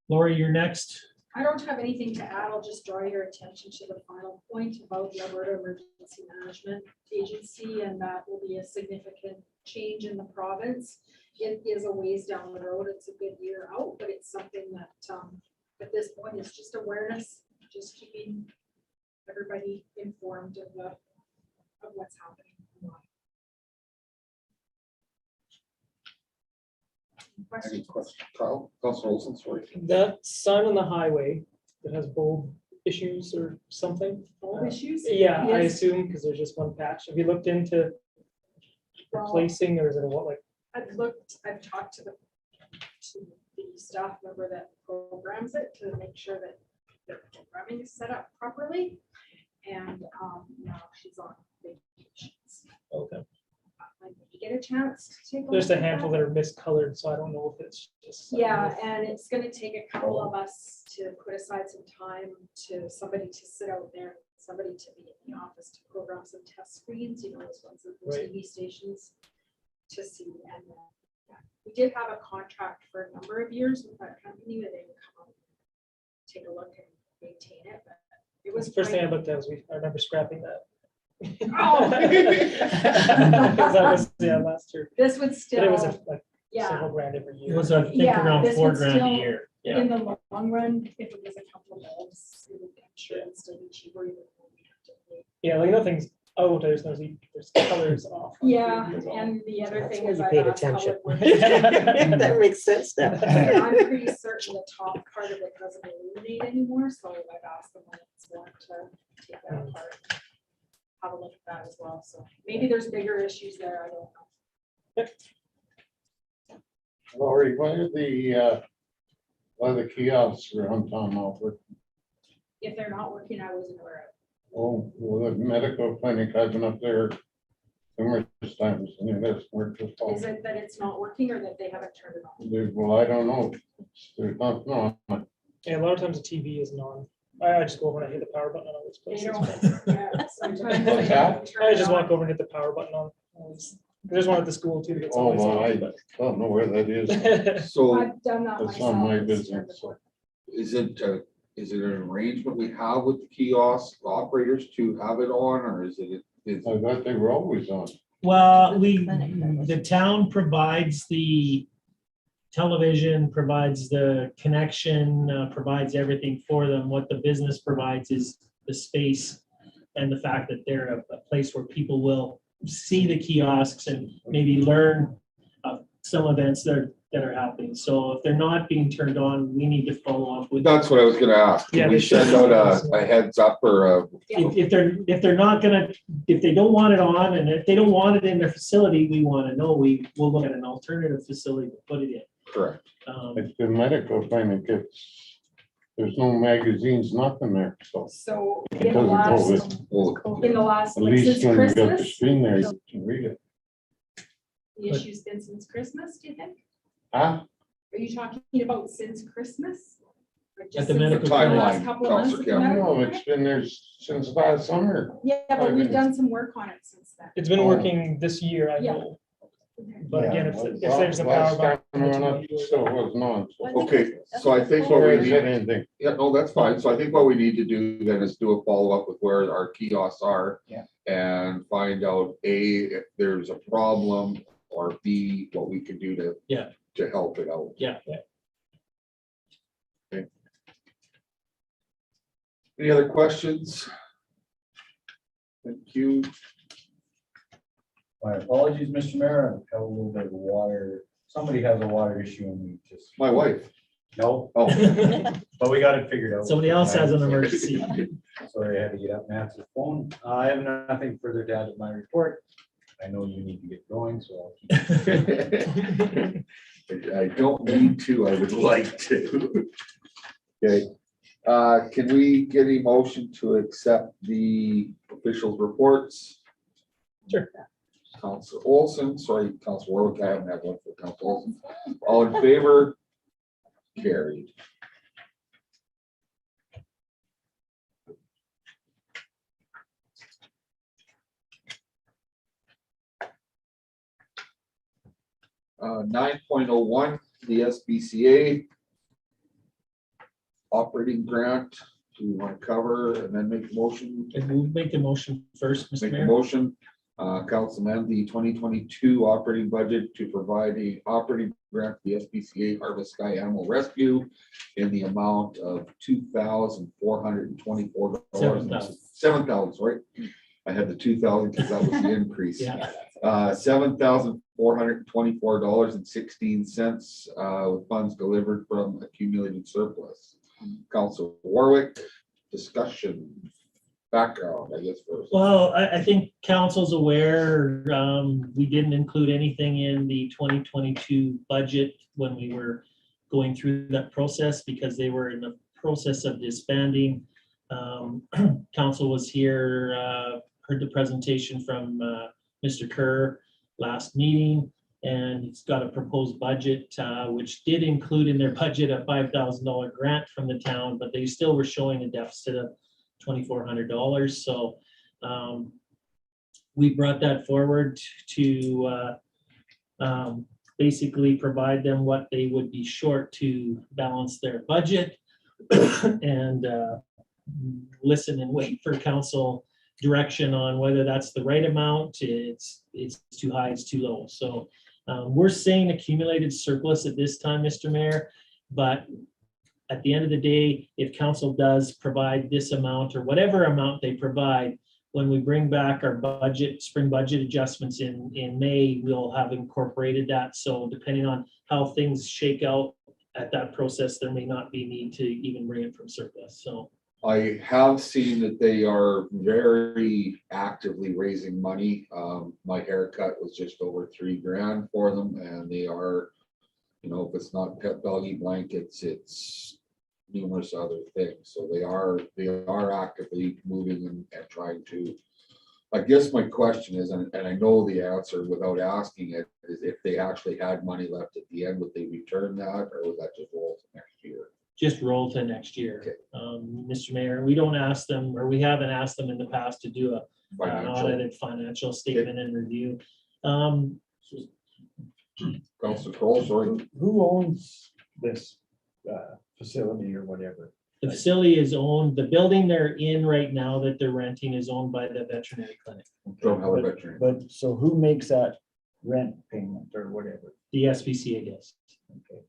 S8: Lori, you're next.
S1: I don't have anything to add. I'll just draw your attention to the final point about the Alberta Emergency Management Agency, and that will be a significant change in the province. It is a ways down the road. It's a good year out, but it's something that at this point is just awareness, just keeping everybody informed of what's happening.
S4: Any questions? Kyle, Councilor Olson, sorry.
S13: That sign on the highway that has bulb issues or something?
S1: Bulb issues?
S13: Yeah, I
S1: Yes.
S13: assume, because there's just one patch. Have you looked into replacing, or is it a what, like?
S1: I've talked to the staff member that programs it to make sure that the programming is set up properly. And now she's on vacations.
S13: Okay.
S1: I may get a chance to take.
S13: There's
S1: look
S13: a
S1: at
S13: handful that are miscolored, so I don't know if it's just.
S1: Yeah, and it's gonna take a couple of us to put aside some time to somebody to sit out there, somebody to be in the office to program some test screens, you know, those ones at the
S13: Right.
S1: TV stations to see. And we did have a contract for a number of years with that company where they would come out, take a look and maintain it, but it was.
S13: The first thing I
S1: kind of-
S13: looked at was, I remember scrapping that.
S1: Oh.
S13: Because that was, last year.
S1: This would
S13: But it was
S1: still,
S13: like
S1: yeah.
S13: several grand every year.
S8: It was, I think,
S1: Yeah,
S8: around
S1: this
S8: $4
S1: would
S8: grand
S1: still-
S8: a year.
S1: Yeah, in the long run, if it was a couple of bulbs, I'm sure it'd still be cheaper. even though we have to pay.
S13: Yeah, like nothing's out, there's colors off. on
S1: Yeah,
S13: food as well.
S1: and the other
S11: That's
S1: thing
S11: why
S1: is
S11: you
S1: I
S11: paid
S1: asked
S11: attention.
S1: Public Works.
S11: That makes sense now.
S1: And I'm pretty certain the top part of it doesn't illuminate anymore, so I've asked them when it's want to take that apart. Have a look at that as well, so maybe there's bigger issues there, I don't know.
S9: Lori, why the kiosks around town not working?
S1: If they're not working, I wasn't aware of.
S9: Oh, well, the medical clinic, I've been up there numerous times, and it doesn't work just all.
S1: Is it that it's not working or that they haven't turned it on?
S9: Well, I don't know. There's not, no,
S13: Yeah, a lot of times the TV isn't on. I just go over and I hit the power button on this place.
S1: They don't. Yeah, sometimes they
S9: What's that?
S1: turn
S13: I
S1: it
S13: just
S1: on.
S13: walk over and hit the power button on. There's one at the school too. that's
S9: oh,
S13: always
S9: well, I
S13: on,
S9: don't know where that is.
S4: So
S1: I've done that
S9: That's
S1: myself.
S9: not my
S1: It's turned
S9: business.
S1: it on.
S4: is it an arrangement we have with the kiosk operators to have it on, or is it?
S9: I thought they were always on.
S8: Well, the town provides the television, provides the connection, provides everything for them. What the business provides is the space and the fact that they're a place where people will see the kiosks and maybe learn some events that are happening. So if they're not being turned on, we need to follow up with.
S4: That's what I was gonna ask.
S13: Yeah,
S4: Can we
S13: they should.
S4: send out a heads up or a?
S8: If they're not gonna, if they don't want it on, and if they don't want it in their facility, we want to know, we'll look at an alternative facility to put it in.
S4: Correct.
S9: It's the medical clinic, there's no magazines, nothing there, so.
S1: So
S9: It
S1: in the
S9: doesn't
S1: last,
S9: go with,
S1: in the last,
S9: at
S1: like
S9: least
S1: since
S9: when you got the
S1: Christmas,
S9: screen there, you can read it.
S1: the issue's been since Christmas, do you think?
S9: Huh?
S1: Are you talking about since Christmas? Or just
S8: At the
S1: since
S8: medical
S1: last
S4: timeline,
S1: couple of months
S4: Counselor
S1: at the
S4: Campbell.
S1: medical
S9: No, it's
S1: clinic?
S9: been there since last summer.
S1: Yeah, but we've done some work on it since then.
S13: It's been
S9: Oh.
S13: working this year, I
S1: Yeah.
S13: know. But again, if
S9: Yeah,
S13: there's a
S9: last
S13: power
S9: time I went up,
S13: button.
S9: still wasn't on. so-
S4: Okay, so I think what
S9: Sorry,
S4: we
S9: I
S4: need,
S9: said anything.
S4: yeah, no, that's fine. So I think what we need to do then is do a follow-up with where our kiosks are.
S6: Yeah.
S4: And find out, A, if there's a problem, or B, what we can do to.
S8: Yeah.
S4: To help it out.
S8: Yeah.
S4: Okay. Any other questions? Thank you.
S14: My apologies, Mr. Mayor, I've got a little bit of a water, somebody has a water issue and we just.
S4: My wife.
S14: No,
S4: Oh,
S14: but we got it figured out.
S8: Somebody else has an emergency.
S14: Sorry, I had to get up and answer the phone. I have nothing further to add to my report. I know you need to get going, so I'll keep.
S4: I don't need to, I would like to. Okay, can we get a motion to accept the officials' reports?
S13: Sure.
S4: Council Olson, sorry, Council Warwick, I haven't had one for Council Olson. All in favor? Carried. Uh, 9.01, the SBCA operating grant, do we want to cover and then make a motion?
S8: And we'll make the motion first, Mr.
S4: Make a
S8: Mayor.
S4: motion, council amend the 2022 operating budget to provide a operating grant for the SPCA Harvest Sky Animal Rescue in the amount of $2,424. $7,000, sorry. I had the 2,000 because that was the increase.
S8: Yeah.
S4: $7,424.16 with funds delivered from accumulated surplus. Council Warwick, discussion, background, I guess first.
S8: Well, I think council's aware, we didn't include anything in the 2022 budget when we were going through that process because they were in the process of disbanding. Council was here, heard the presentation from Mr. Kerr last meeting, and it's got a proposed budget, which did include in their budget a $5,000 grant from the town, but they still were showing a deficit of $2,400. So we brought that forward to basically provide them what they would be short to balance their budget and listen and wait for council direction on whether that's the right amount. It's too high, it's too low. So we're saying accumulated surplus at this time, Mr. Mayor, but at the end of the day, if council does provide this amount or whatever amount they provide, when we bring back our budget, spring budget adjustments in May, we'll have incorporated that. So depending on how things shake out at that process, there may not be need to even bring it from surplus. So
S4: I have seen that they are very actively raising money. My haircut was just over $3,000 for them, and they are, you know, if it's not pet doggy blankets, it's numerous other things. So they are actively moving and trying to. I guess my question is, and I know the answer without asking it, is if they actually had money left at the end, would they return that, or would that just roll to next year?
S8: just roll to next year.
S4: Okay.
S8: Mr. Mayor, we don't ask them, or we haven't asked them in the past to do an
S4: Financial.
S8: audited financial statement and review.
S4: Councilor Kroll, sorry.
S6: Who owns this facility or whatever?
S8: The facility is owned, the building they're in right now that they're renting is owned by the veterinary clinic,
S4: Don't have a veteran.
S6: But so who makes that rent payment or whatever?
S8: the SPCA does.
S6: Okay.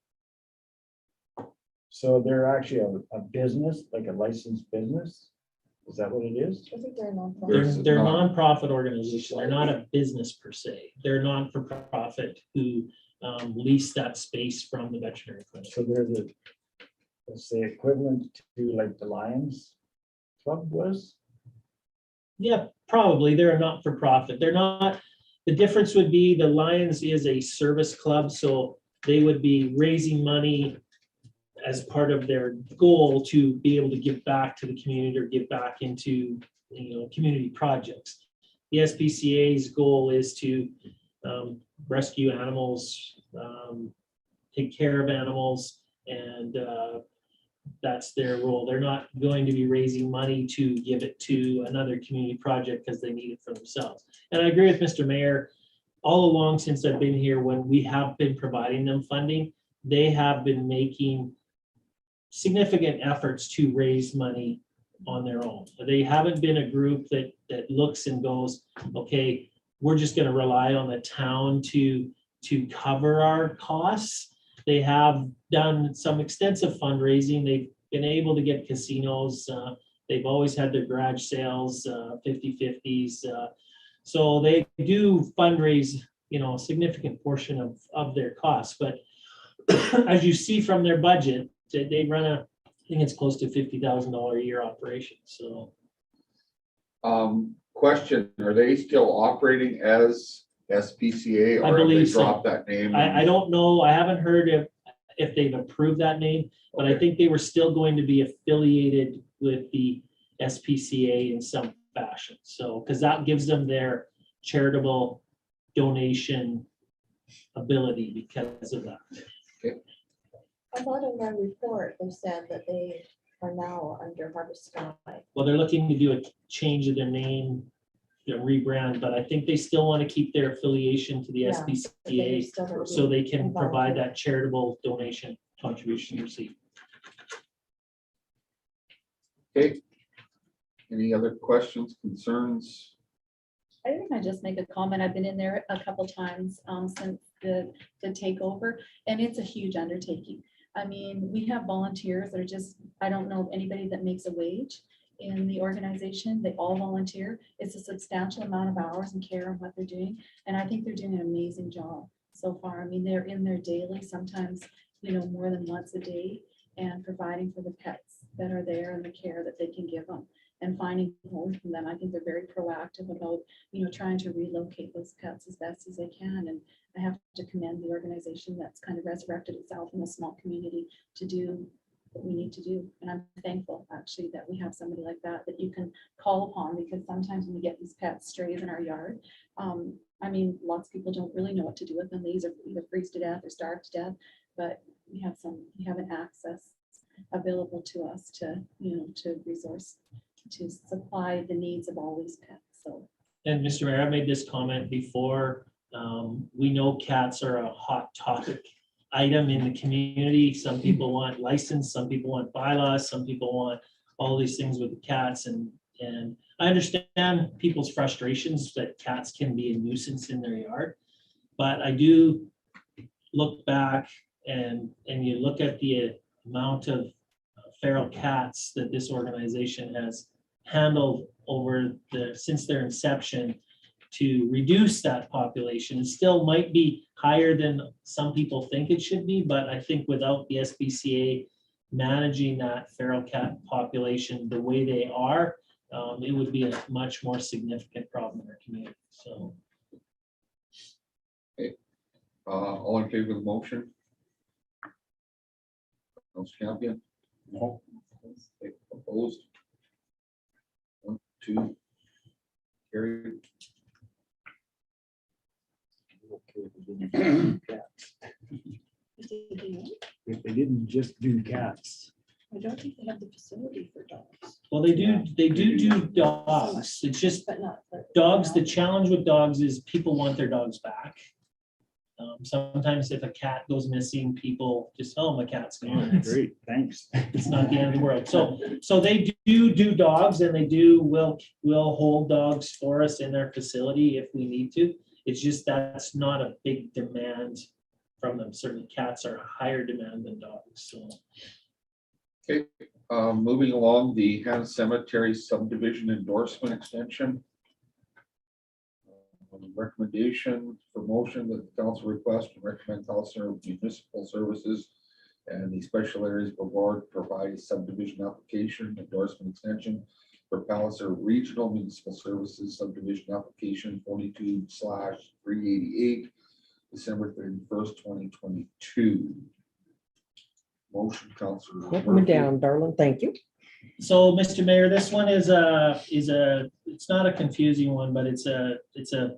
S6: So they're actually a business, like a licensed business? Is that what it is?
S3: I think they're a nonprofit.
S8: They're a nonprofit organization. They're not a business per se. They're non-for-profit who lease that space from the veterinary clinic.
S6: So they're the, let's say, equivalent to like the Lions Club was?
S8: Yeah, probably. They're a not-for-profit. They're not, the difference would be the Lions is a service club, so they would be raising money as part of their goal to be able to give back to the community or give back into, community projects. The SPCA's goal is to rescue animals, take care of animals, and that's their role. They're not going to be raising money to give it to another community project because they need it for themselves. And I agree with Mr. Mayor, all along since I've been here, when we have been providing them funding, they have been making significant efforts to raise money on their own. They haven't been a group that looks and goes, okay, we're just going to rely on the town to cover our costs. They have done some extensive fundraising. They've been able to get casinos. They've always had their garage sales, 50/50s. So they do fundraise, a significant portion of their costs. But as you see from their budget, they run I think it's close to $50,000 a year operation. So,
S4: Question, are they still operating as SPCA
S8: I
S4: or have they
S8: believe so.
S4: dropped that name?
S8: I don't know. I haven't heard if they've approved that name, but I think they were still going to be affiliated with the SPCA in some fashion. So, because that gives them their charitable donation ability because of that.
S3: I thought in their report, they said that they are now under Harvest Sky.
S8: Well, they're looking to do a change of their name, rebrand, but I think they still want to keep their affiliation to the
S3: Yeah, They're
S8: SPCA
S3: still gonna
S8: so
S3: be
S8: they can
S3: involved
S8: provide
S3: in it.
S8: that charitable donation contribution receipt.
S4: Okay. Any other questions, concerns?
S2: I think I just make a comment. I've been in there a couple times since the takeover, and it's a huge undertaking. I mean, we have volunteers that are just, I don't know anybody that makes a wage in the organization. They all volunteer. It's a substantial amount of hours and care on what they're doing. And I think they're doing an amazing job so far. I mean, they're in there daily, sometimes, more than once a day, and providing for the pets that are there and the care that they can give them and finding homes for them. I think they're very proactive about, trying to relocate those pets as best as they can. And I have to commend the organization that's kind of resurrected itself in a small community to do what we need to do. And I'm thankful actually that we have somebody like that you can call upon, because sometimes when we get these pets strays in our yard, I mean, lots of people don't really know what to do with them. They either freeze to death or starve to death, but we have an access available to us to resource, to supply the needs of all these pets. So.
S8: And Mr. Mayor, I made this comment before. We know cats are a hot topic item in the community. Some people want license, some people want bylaws, some people want all these things with the cats. And I understand people's frustrations that cats can be a nuisance in their yard. But I do look back and you look at the amount of feral cats that this organization has handled since their inception to reduce that population. It still might be higher than some people think it should be, but I think without the SPCA managing that feral cat population the way they are, it would be a much more significant problem in our community, so.
S4: All in favor of the motion? Council Champion?
S14: No.
S4: Okay, opposed? 1, 2. Carried.
S6: If they didn't just do cats.
S3: I don't think they have the facility for dogs,
S8: Well, they do dogs. It's just
S3: but not for.
S8: dogs. The challenge with dogs is people want their dogs back. Sometimes if a cat goes missing, people just, oh, my cat's gone.
S6: Great, thanks.
S8: It's not the end of the world. So they do dogs, and will hold dogs for us in their facility if we need to. It's just that's not a big demand from them. Certainly cats are a higher demand than dogs, so.
S4: Okay, moving along, the Hanna Cemetery subdivision endorsement extension. Recommendation for motion that the council request to recommend Council of Municipal Services and the Special Areas Board provide a subdivision application endorsement extension for Palliser Regional Municipal Services subdivision application 42/388, December 31st, 2022. Motion, Councilor.
S11: Put me down, darling. Thank you.
S8: So, Mr. Mayor, this one is it's not a confusing one, but it's a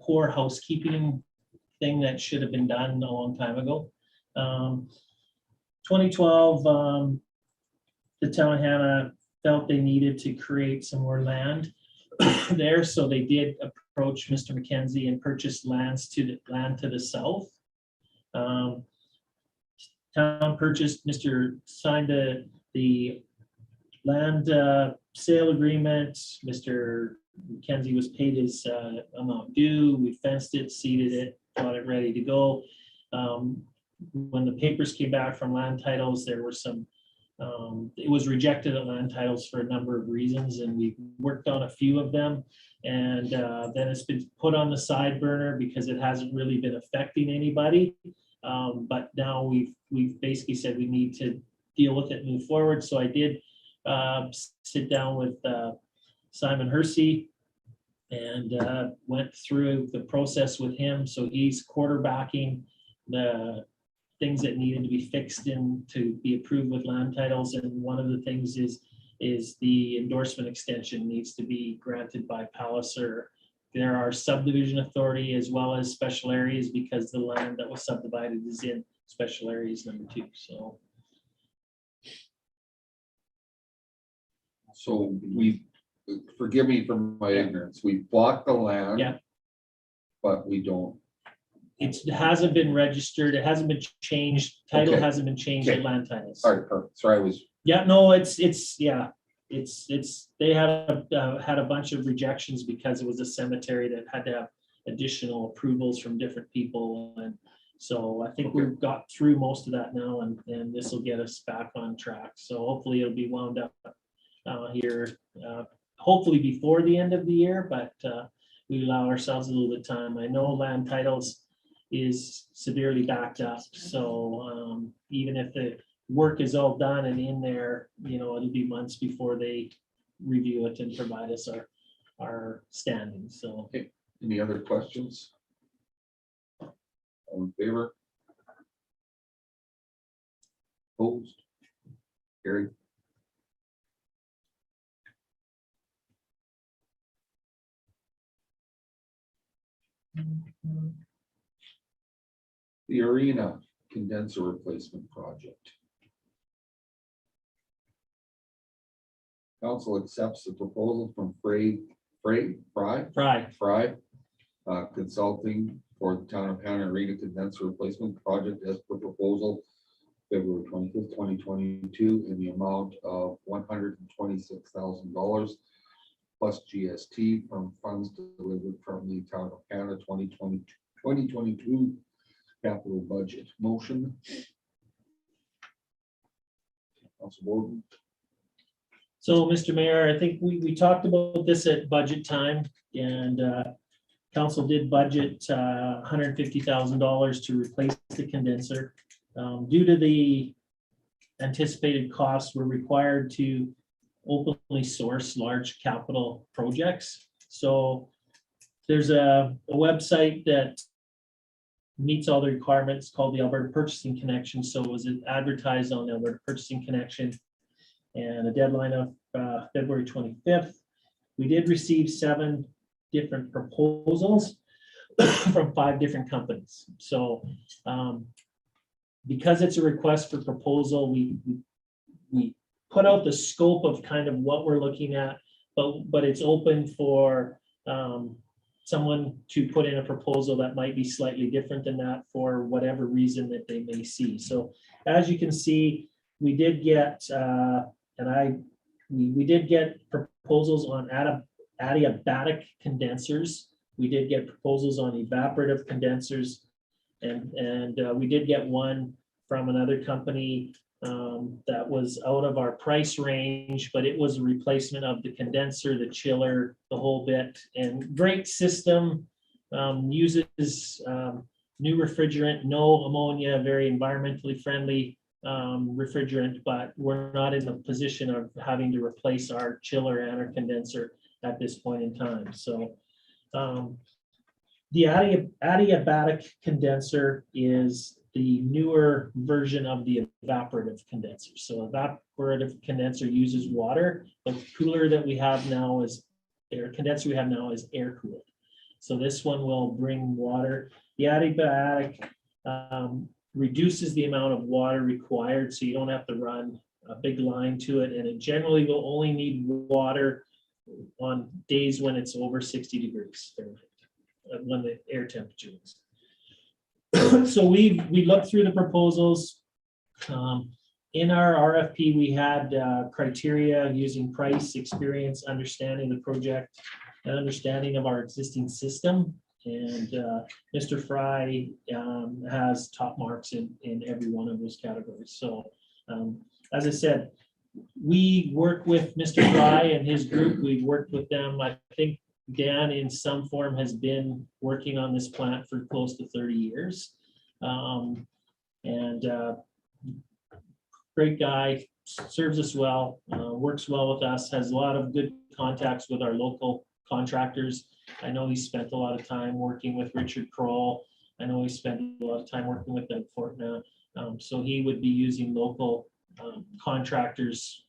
S8: poor housekeeping thing that should have been done a long time ago. 2012, the town of Hanna felt they needed to create some more land there, so they did approach Mr. McKenzie and purchased land to the south. Town purchased, signed the land sale agreement. Mr. McKenzie was paid his amount due. We fenced it, seeded it, got it ready to go. When the papers came back from land titles, there were some, it was rejected at land titles for a number of reasons, and we worked on a few of them. And then it's been put on the side burner because it hasn't really been affecting anybody. But now we've basically said we need to deal with it, move forward. So I did sit down with Simon Hersey and went through the process with him. So he's quarterbacking the things that needed to be fixed in to be approved with land titles. And one of the things is the endorsement extension needs to be granted by Palliser. There are subdivision authority as well as special areas because the land that was subdivided is in special areas number 2.
S4: So we, forgive me for my ignorance, we bought the land.
S8: Yeah.
S4: But we don't.
S8: It hasn't been registered. It hasn't been changed. Title
S4: Okay.
S8: hasn't been changed
S4: Okay.
S8: at land titles.
S4: All right, perfect. Sorry, I was.
S8: Yeah, no, it's they had a bunch of rejections because it was a cemetery that had to have additional approvals from different people. And so I think we've got through most of that now, and this will get us back on track. So hopefully it'll be wound up here, hopefully before the end of the year, but we allow ourselves a little bit of time. I know land titles is severely backed up. So even if the work is all done and in there, it'll be months before they review it and provide us our standings. So.
S4: Any other questions? All in favor? Opposed? Carried. The arena condenser replacement project. Council accepts the proposal from Fry Consulting for the town of Hanna arena condenser replacement project as per proposal February 25th, 2022 in the amount of $126,000 plus GST from funds delivered from the town of Hanna 2022 capital budget. Motion. Council Bowden.
S8: So, Mr. Mayor, I think we talked about this at budget time, and council did budget $150,000 to replace the condenser. Due to the anticipated costs, we're required to openly source large capital projects. So there's a website that meets all the requirements called the Alberta Purchasing Connection. So it was advertised on the Alberta Purchasing Connection, and a deadline of February 25th. We did receive 7 different proposals from 5 different companies. So because it's a request for proposal, we put out the scope of kind of what we're looking at, but it's open for someone to put in a proposal that might be slightly different than that for whatever reason that they may see. So as you can see, we did get we did get proposals on adiabatic condensers. We did get proposals on evaporative condensers, and we did get one from another company that was out of our price range, but it was a replacement of the condenser, the chiller, the whole bit, and great system. Uses new refrigerant, no ammonia, very environmentally friendly refrigerant, but we're not in the position of having to replace our chiller and our condenser at this point in time. So the adiabatic condenser is the newer version of the evaporative condenser. So evaporative condenser uses water. The cooler that we have now is condenser we have now is air cooled. So this one will bring water. The adiabatic reduces the amount of water required, so you don't have to run a big line to it, and it generally will only need water on days when it's over 60 degrees Fahrenheit, when the air temperature is. So we looked through the proposals. In our RFP, we had criteria using price, experience, understanding the project, and understanding of our existing system. And Mr. Fry has top marks in every one of those categories. So as I said, we work with Mr. Fry and his group. We've worked with them. I think Dan in some form has been working on this plant for close to 30 years. Great guy, serves us well, works well with us, has a lot of good contacts with our local contractors. I know he spent a lot of time working with Richard Kroll. I know he spent a lot of time working with Doug Fortna. So he would be using local contractors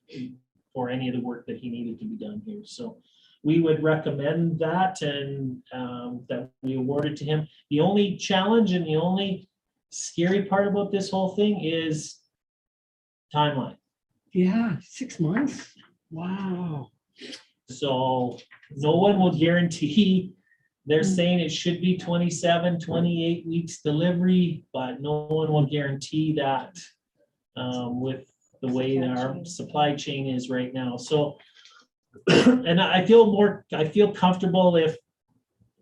S8: for any of the work that he needed to be done here. So we would recommend that, and that we award it to him. The only challenge and the only scary part about this whole thing is timeline.
S11: Yeah, 6 months. Wow.
S8: So no one will guarantee. They're saying it should be 27, 28 weeks delivery, but no one will guarantee that with the way that our supply chain is right now. So, and I feel comfortable if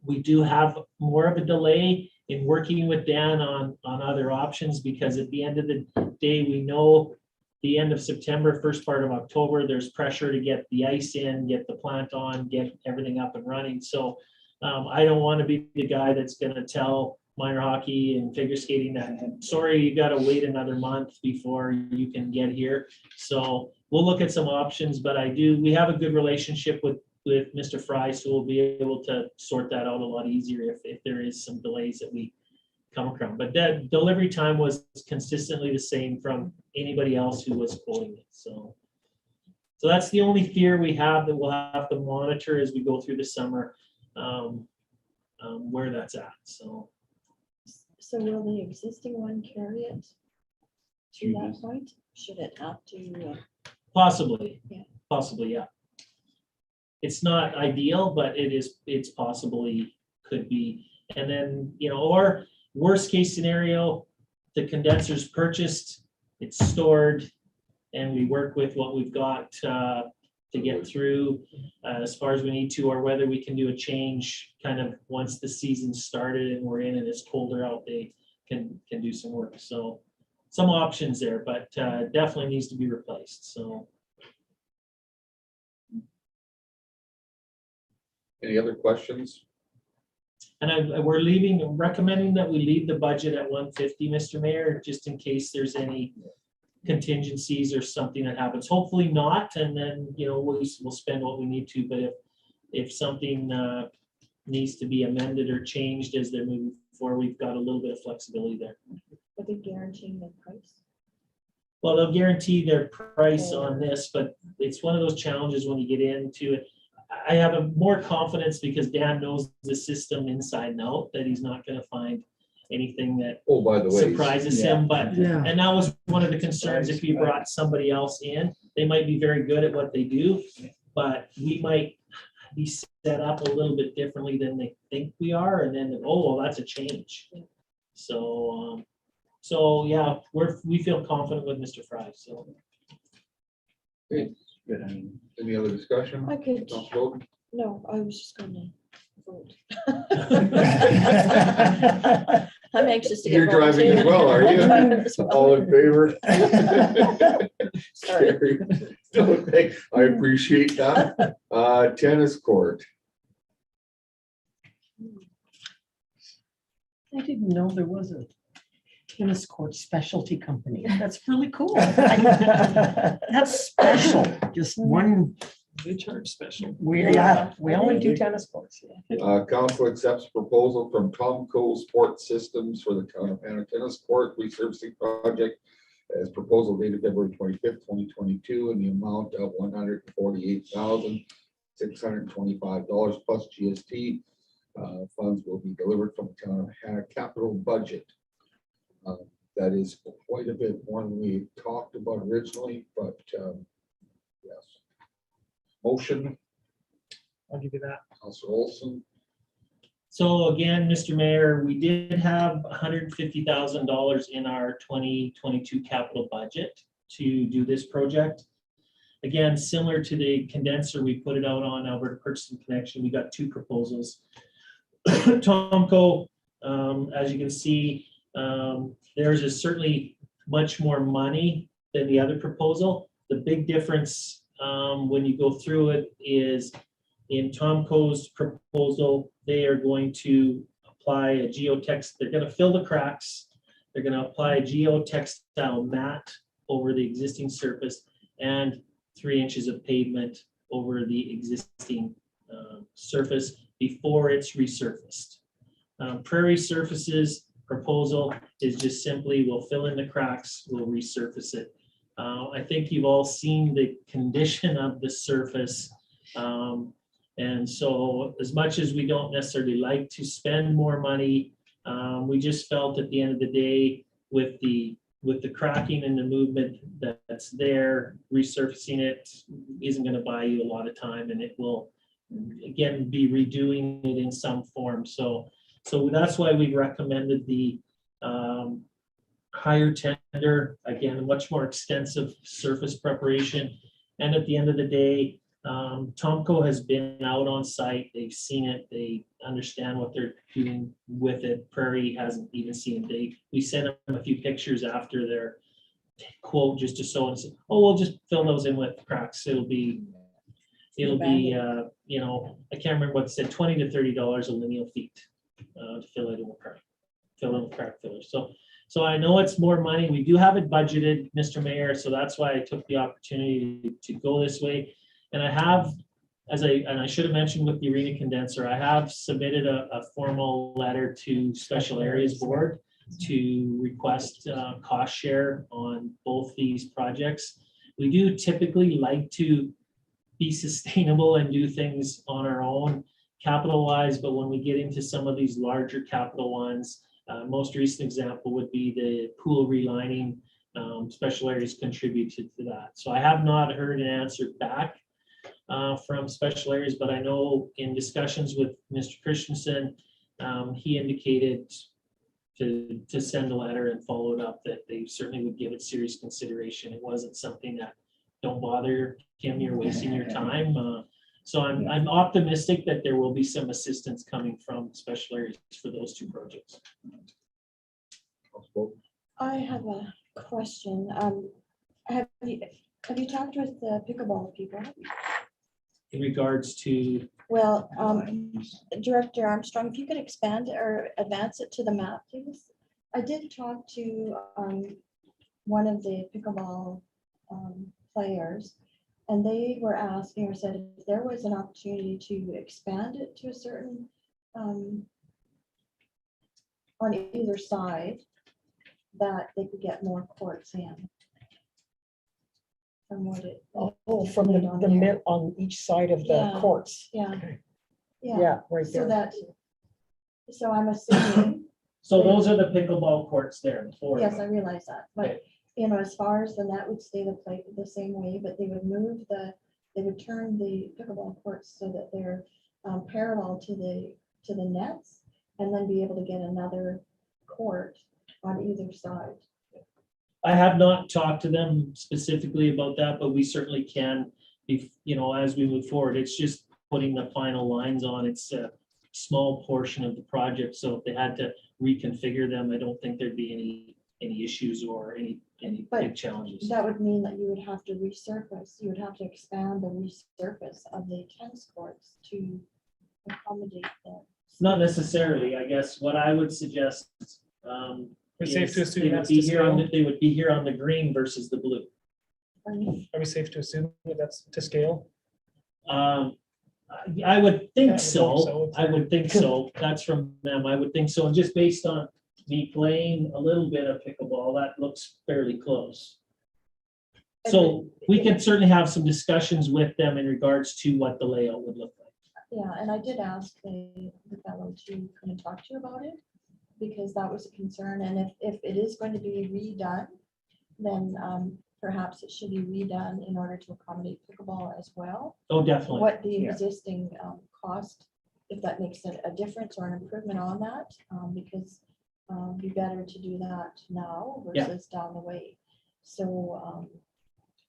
S8: we do have more of a delay in working with Dan on other options, because at the end of the day, we know the end of September, first part of October, there's pressure to get the ice in, get the plant on, get everything up and running. So I don't want to be the guy that's going to tell minor hockey and figure skating that, sorry, you got to wait another month before you can get here. So we'll look at some options, but we have a good relationship with Mr. Fry, so we'll be able to sort that out a lot easier if there is some delays that we come across. But that delivery time was consistently the same from anybody else who was quoting it. So that's the only fear we have, that we'll have to monitor as we go through the summer, where that's at. So
S3: will the existing one carry it to that point? Should it have to?
S8: possibly,
S3: Yeah.
S8: possibly, yeah. It's not ideal, but it's possibly could be. And then, or worst case scenario, the condenser's purchased, it's stored, and we work with what we've got to get through as far as we need to, or whether we can do a change kind of once the season started and we're in and it's colder out, they can do some work. So some options there, but definitely needs to be replaced. So
S4: Any other questions?
S8: And we're recommending that we leave the budget at 150, Mr. Mayor, just in case there's any contingencies or something that happens. Hopefully not, and then, we'll spend what we need to, but if something needs to be amended or changed as they're moving forward, we've got a little bit of flexibility there.
S3: Are they guaranteeing the price?
S8: Well, they'll guarantee their price on this, but it's one of those challenges when you get into it. I have more confidence because Dan knows the system inside and out, that he's not gonna find anything that
S4: Oh, by the way.
S8: surprises him, but,
S11: Yeah.
S8: and that was one of the concerns, if you brought somebody else in, they might be very good at what they do, but we might be set up a little bit differently than they think we are, and then, oh, well, that's a change. So, yeah, we feel confident with Mr. Fry, so.
S4: Good. Any other discussion?
S3: I could,
S4: Councilor Bowden?
S3: no, I was just gonna vote. I'm anxious to get.
S4: You're driving as well, are you? All in favor?
S3: Sorry.
S4: Carried. No, I appreciate that. Tennis court.
S11: I didn't know there was a tennis court specialty company. That's really cool. That's special, just one,
S13: They charge special.
S11: we only do tennis courts.
S4: Council accepts proposal from Tomco Sports Systems for the town of Hanna tennis court resurfacing project as proposal dated February 25th, 2022, in the amount of $148,625 plus GST. Funds will be delivered from the town of Hanna capital budget. That is quite a bit more than we talked about originally, but yes. Motion,
S13: I'll give you that.
S4: Councilor Olson.
S8: So again, Mr. Mayor, we did have $150,000 in our 2022 capital budget to do this project. Again, similar to the condenser, we put it out on Alberta Purchasing Connection. We got 2 proposals. Tomco, as you can see, theirs is certainly much more money than the other proposal. The big difference when you go through it is in Tomco's proposal, they are going to apply a geotext. They're going to fill the cracks. They're going to apply a geotextile mat over the existing surface and 3 inches of pavement over the existing surface before it's resurfaced. Prairie Surfaces proposal is just simply, we'll fill in the cracks, we'll resurface it. I think you've all seen the condition of the surface. And so as much as we don't necessarily like to spend more money, we just felt at the end of the day with the cracking and the movement that's there, resurfacing it isn't going to buy you a lot of time, and it will again be redoing it in some form. So that's why we recommended the higher tender, again, a much more extensive surface preparation. And at the end of the day, Tomco has been out on site, they've seen it, they understand what they're doing with it. Prairie hasn't even seen it. We sent them a few pictures after their quote just to show and say, oh, we'll just fill those in with cracks. It'll be I can't remember what it said, $20 to $30 a lineal feet to fill it in with crack fillers. So I know it's more money. We do have it budgeted, Mr. Mayor, so that's why I took the opportunity to go this way. And I have, I should have mentioned with the arena condenser, I have submitted a formal letter to Special Areas Board to request cost share on both these projects. We do typically like to be sustainable and do things on our own capital wise, but when we get into some of these larger capital ones, most recent example would be the pool relining. Special Areas contributed to that. So I have not heard an answer back from Special Areas, but I know in discussions with Mr. Christensen, he indicated to send a letter and follow it up that they certainly would give it serious consideration. It wasn't something that, don't bother, Kim, you're wasting your time. So I'm optimistic that there will be some assistance coming from Special Areas for those 2 projects.
S3: I have a question. Have you talked with the pickleball people?
S8: in regards to,
S3: Well, Director Armstrong, if you could expand or advance it to the map, please. I did talk to one of the pickleball players, and they were asking or said if there was an opportunity to expand it to a certain on either side, that they could get more courts in. From what it.
S11: Oh, from the
S3: on there.
S11: mid, on each side of the
S3: Yeah.
S11: courts.
S3: Yeah.
S11: Yeah, right
S3: So
S11: there.
S3: that, so I'm assuming,
S8: so those are the pickleball courts there. the four of
S3: yes, I
S8: them.
S3: realize that, but, you know, as far as the net would stay the same way, but they would move they would turn the pickleball courts so that they're parallel to the nets, and then be able to get another court on either side.
S8: I have not talked to them specifically about that, but we certainly can, if, you know, as we move forward, it's just putting the final lines on. It's a small portion of the project, so if they had to reconfigure them, I don't think there'd be any issues or any
S3: But
S8: big challenges.
S3: That would mean that you would have to resurface, you would have to expand the resurface of the tennis courts to accommodate that.
S8: Not necessarily, I guess. What I would suggest,
S13: We safe to
S8: is
S13: assume
S8: they would
S13: that's
S8: be
S13: to
S8: here on
S13: scale?
S8: the- They would be here on the green versus the blue.
S3: Pardon?
S13: Are we safe to assume that that's to scale?
S8: I would
S13: Yeah, I
S8: think
S13: would
S8: so.
S13: hope so.
S8: I would think so. That's from them. I would think so. And just based on me playing a little bit of pickleball, that looks fairly close. So we can certainly have some discussions with them in regards to what the layout would look like.
S3: Yeah, and I did ask the fellow to come and talk to you about it, because that was a concern, and if it is going to be redone, then perhaps it should be redone in order to accommodate pickleball as well.
S8: Oh, definitely.
S3: What the
S6: Yeah.
S3: existing cost, if that makes a difference or an improvement on that, because be better to do that now
S8: Yeah.
S3: versus down the way. So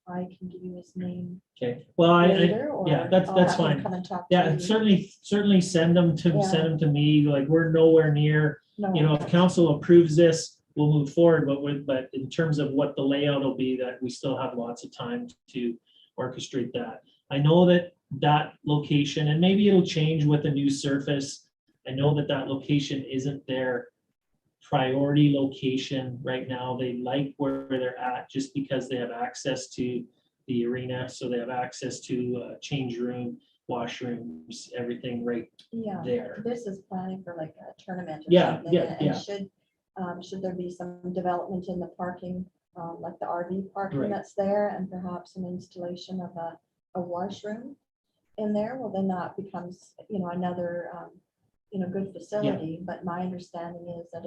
S3: I can give you his name
S8: Okay, well,
S3: later, or
S8: yeah, that's
S3: I'll have him
S8: fine.
S3: come and talk to
S8: Yeah,
S3: you.
S8: certainly send them
S3: Yeah.
S8: to me. Like, we're nowhere near,
S3: No.
S8: you know, if council approves this, we'll move forward, but in terms of what the layout will be, that we still have lots of time to orchestrate that. I know that location, and maybe it'll change with the new surface. I know that location isn't their priority location right now. They like where they're at just because they have access to the arena, so they have access to change room, washrooms, everything right
S3: Yeah,
S8: there.
S3: this is planning for like a tournament or
S8: Yeah,
S3: something.
S8: yeah,
S3: And
S8: yeah.
S3: should there be some development in the parking, like the RV parking
S8: Right.
S3: that's there, and perhaps an installation of a washroom in there, well, then that becomes, you know, another, good facility. But my understanding is that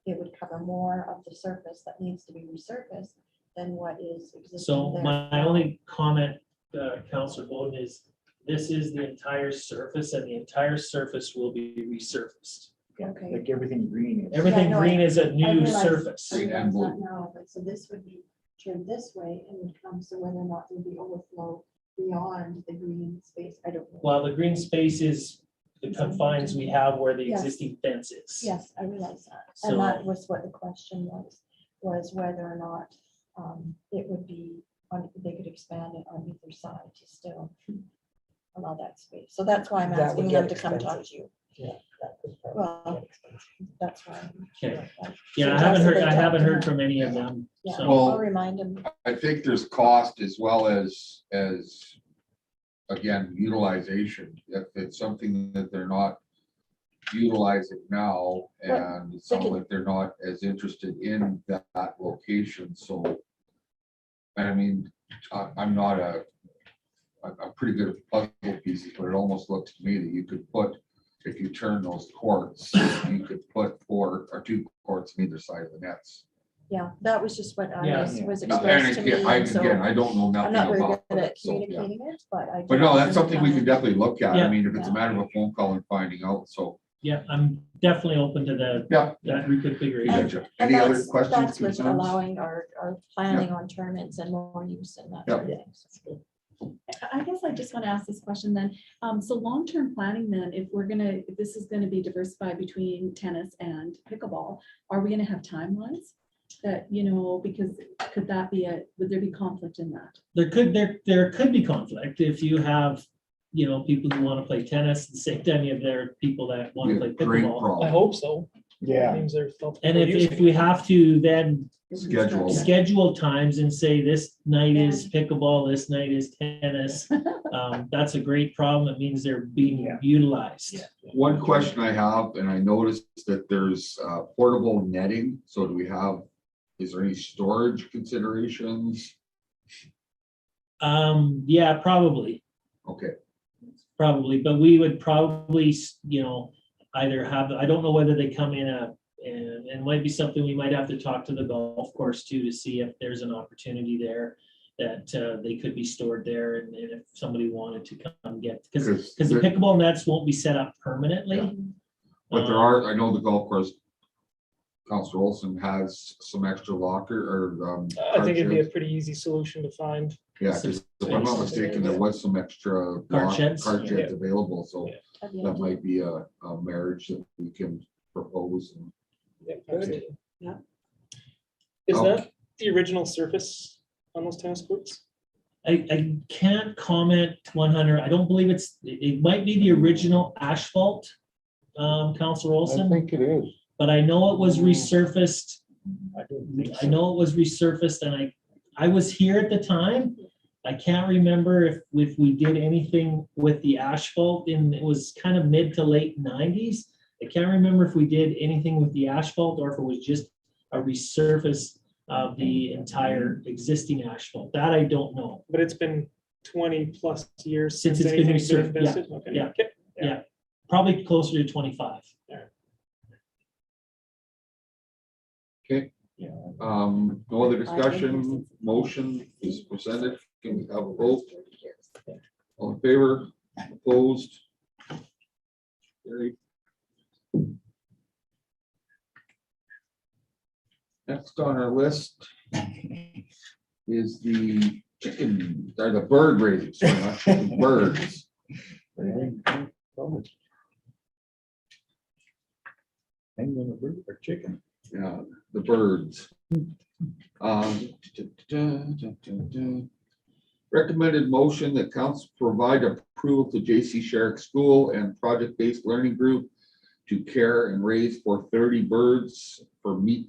S3: it would cover more of the surface that needs to be resurfaced than what is existing
S8: So
S3: there.
S8: my only comment, Councilor Bowden, is this is the entire surface, and the entire surface will be resurfaced.
S3: Okay.
S6: Like everything green is.
S8: Everything
S3: no,
S8: green is a
S3: I
S8: new
S3: realize-
S8: surface.
S3: I
S4: Green
S3: realize
S4: and blue.
S3: that now, but so this would be turned this way and would come, so whether or not there'd be overflow beyond the green space, I don't know.
S8: While the green space is the confines we have where the
S3: Yes.
S8: existing fence is.
S3: Yes, I realize that.
S8: So-
S3: And that was what the question was whether or not it would be, they could expand it on either side to still allow that space. So that's why I'm
S11: That would
S3: asking
S11: get
S3: them to come talk to you.
S11: Yeah.
S3: Well, that's why.
S8: Okay.
S3: So
S8: Yeah, I
S3: just
S8: haven't
S3: so
S8: heard,
S3: they
S8: I
S3: talk
S8: haven't
S3: to
S8: heard
S3: them.
S8: from any of them,
S3: Yeah,
S8: so.
S4: Well-
S3: I'll remind them.
S4: I think there's cost as well as, again, utilization. If it's something that they're not utilizing now, and it sounds like they're not as interested in that location, so. I mean, I'm pretty good at puzzle pieces, but it almost looks to me that you could put, if you turn those courts, you could put 4 or 2 courts on either side of the nets.
S3: Yeah, that was just what
S8: Yeah.
S3: was
S4: Now,
S3: expressed to me. and so
S4: again, I don't know
S3: I'm
S4: nothing
S3: not very
S4: about
S3: good at
S4: it, so, yeah.
S3: communicating it, but I.
S4: But
S3: did
S4: no,
S3: ask
S4: that's
S3: them to
S4: something
S3: come
S4: we
S3: in.
S4: can definitely look at. I
S8: Yeah.
S4: mean, if it's a
S3: Yeah.
S4: matter of a phone call and finding out, so,
S8: Yeah, I'm definitely open to
S4: yeah.
S8: that reconfiguration.
S4: Gotcha.
S3: And
S4: Any other
S3: that's
S4: questions,
S3: with
S4: concerns?
S3: allowing our planning on tournaments and more use and that.
S4: Yeah.
S3: sort of thing. So,
S2: I guess I just want to ask this question then. So long-term planning then, if this is going to be diversified between tennis and pickleball, are we going to have timelines? That, because could that be would there be conflict in that?
S8: There could be conflict if you have, people who want to play tennis, at the same time you have there people that want to play
S4: Great
S8: pickleball.
S13: I
S4: problem.
S13: hope so.
S6: Yeah.
S13: Means there's multiple
S8: And if
S13: users.
S8: we have to then
S4: Schedule.
S8: schedule times and say this night is pickleball, this night is tennis, that's a great problem. It means they're being
S6: Yeah.
S8: utilized.
S4: One question I have, and I noticed that there's portable netting, so is there any storage considerations?
S8: Yeah, probably.
S4: Okay,
S8: Probably, but we would probably, either have, I don't know whether they come in and it might be something we might have to talk to the golf course too, to see if there's an opportunity there that they could be stored there, and if somebody wanted to come get, because the pickleball nets won't be set up permanently.
S4: Yeah. But there are, I know the golf course, Counselor Olson has some extra locker or.
S13: I think it'd be a
S4: cart
S13: pretty easy solution to find.
S4: sheds. Yeah, 'cause if I'm not mistaken, there was some extra.
S8: Cart sheds?
S4: Cart sheds available, so
S2: That'd be
S4: that
S2: ideal.
S4: might be a marriage that we can propose. And
S13: Yeah,
S4: Okay.
S13: absolutely.
S2: Yeah.
S13: Is
S4: Oh.
S13: that the original surface on those tennis courts?
S8: I can't comment 100, I don't believe it might be the original asphalt, Counselor
S9: I
S8: Olson,
S9: think it is.
S8: but I know it was resurfaced.
S6: I don't think
S8: I
S6: so.
S8: know it was resurfaced, and I was here at the time. I can't remember if we did anything with the asphalt it was kind of mid to late 90s. I can't remember if we did anything with the asphalt or if it was just a resurface of the entire existing asphalt. That I don't know.
S13: But it's been 20+ years
S8: Since
S13: since
S8: it's been
S13: anything's been
S8: resurfaced, yeah,
S13: invested? Okay.
S8: yeah.
S13: Okay.
S8: Yeah, probably closer to 25.
S4: Okay,
S6: Yeah.
S4: no other discussion, motion is presented, can we have a vote? All in favor, opposed? Carried. Next on our list is the chicken, or the bird raising, sorry, not chicken, birds.
S6: Hang on a bird or chicken.
S4: Yeah, the birds. Recommended motion that council provide approval to J.C. Sherrick School and Project-Based Learning Group to care and raise for 30 birds for meat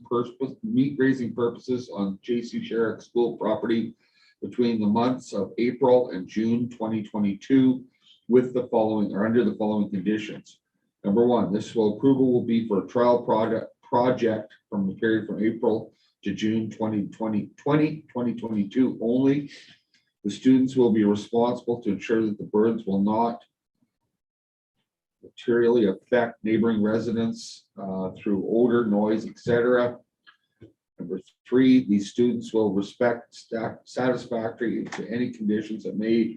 S4: raising purposes on J.C. Sherrick School property between the months of April and June 2022 with the following, or under the following conditions. Number one, this approval will be for a trial project from the period from April to June 2022 only. The students will be responsible to ensure that the birds will not materially affect neighboring residents through odor, noise, etc. Number three, these students will respect satisfactory to any conditions that may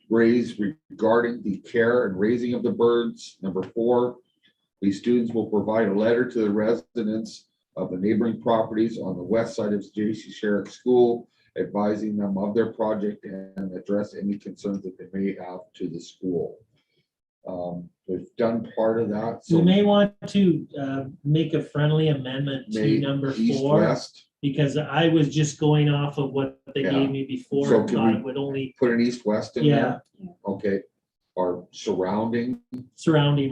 S4: raise regarding the care and raising of the birds. Number four, these students will provide a letter to the residents of the neighboring properties on the west side of J.C. Sherrick School, advising them of their project and address any concerns that they may have to the school. We've done part of that.
S8: We
S4: So
S8: may want to make a friendly amendment to
S4: May
S8: number
S4: east,
S8: 4,
S4: west,
S8: because I was just going off of what they
S4: Yeah.
S8: gave me before.
S4: So
S8: and
S4: can
S8: thought
S4: we-
S8: it would only
S4: put an east-west in
S8: Yeah.
S4: there. Okay, or surrounding
S8: surrounding.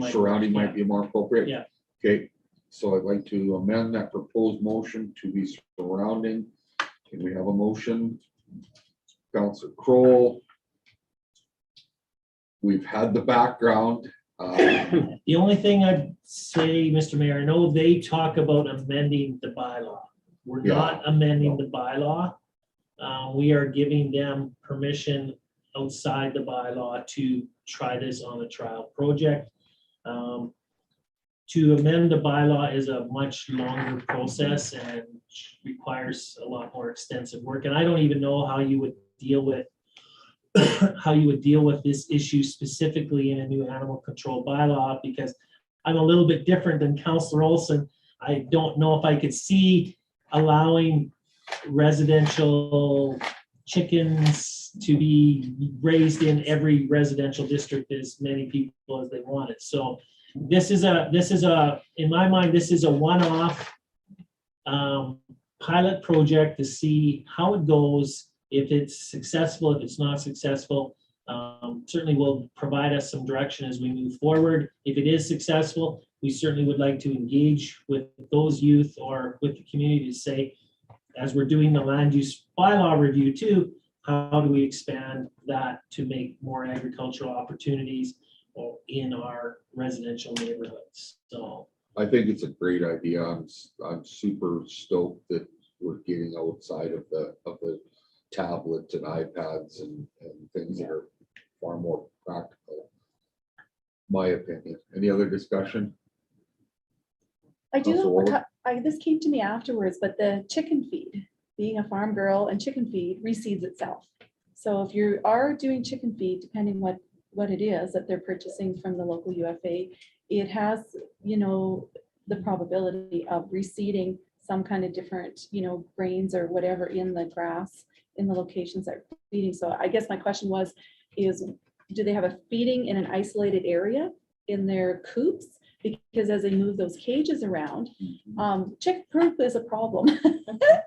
S4: might be more appropriate.
S8: Yeah.
S4: Okay, so I'd like to amend that proposed motion to be surrounding. Can we have a motion? Councilor Kroll. We've had the background.
S8: The only thing I'd say, Mr. Mayor, I know they talk about amending the bylaw. We're
S4: Yeah.
S8: not amending the bylaw. We are giving them permission outside the bylaw to try this on a trial project. To amend the bylaw is a much longer process and requires a lot more extensive work. And I don't even know how you would deal with this issue specifically in a new animal control bylaw, because I'm a little bit different than Councilor Olson. I don't know if I could see allowing residential chickens to be raised in every residential district as many people as they wanted. So this is a, in my mind, this is a one-off pilot project to see how it goes, if it's successful, if it's not successful. Certainly will provide us some direction as we move forward. If it is successful, we certainly would like to engage with those youth or with the community to say, as we're doing the land use bylaw review too, how do we expand that to make more agricultural opportunities in our residential neighborhoods? So
S4: I think it's a great idea. I'm super stoked that we're getting outside of the tablets and iPads and things that are far more practical. My opinion. Any other discussion?
S2: I do,
S4: Councilor Warwick?
S2: this came to me afterwards, but the chicken feed, being a farm girl, and chicken feed reseeds itself. So if you are doing chicken feed, depending what it is that they're purchasing from the local UFA, it has, the probability of reseeding some kind of different, grains or whatever in the grass in the locations that are feeding. So I guess my question do they have a feeding in an isolated area in their coops? Because as they move those cages around, chicken poop is a problem.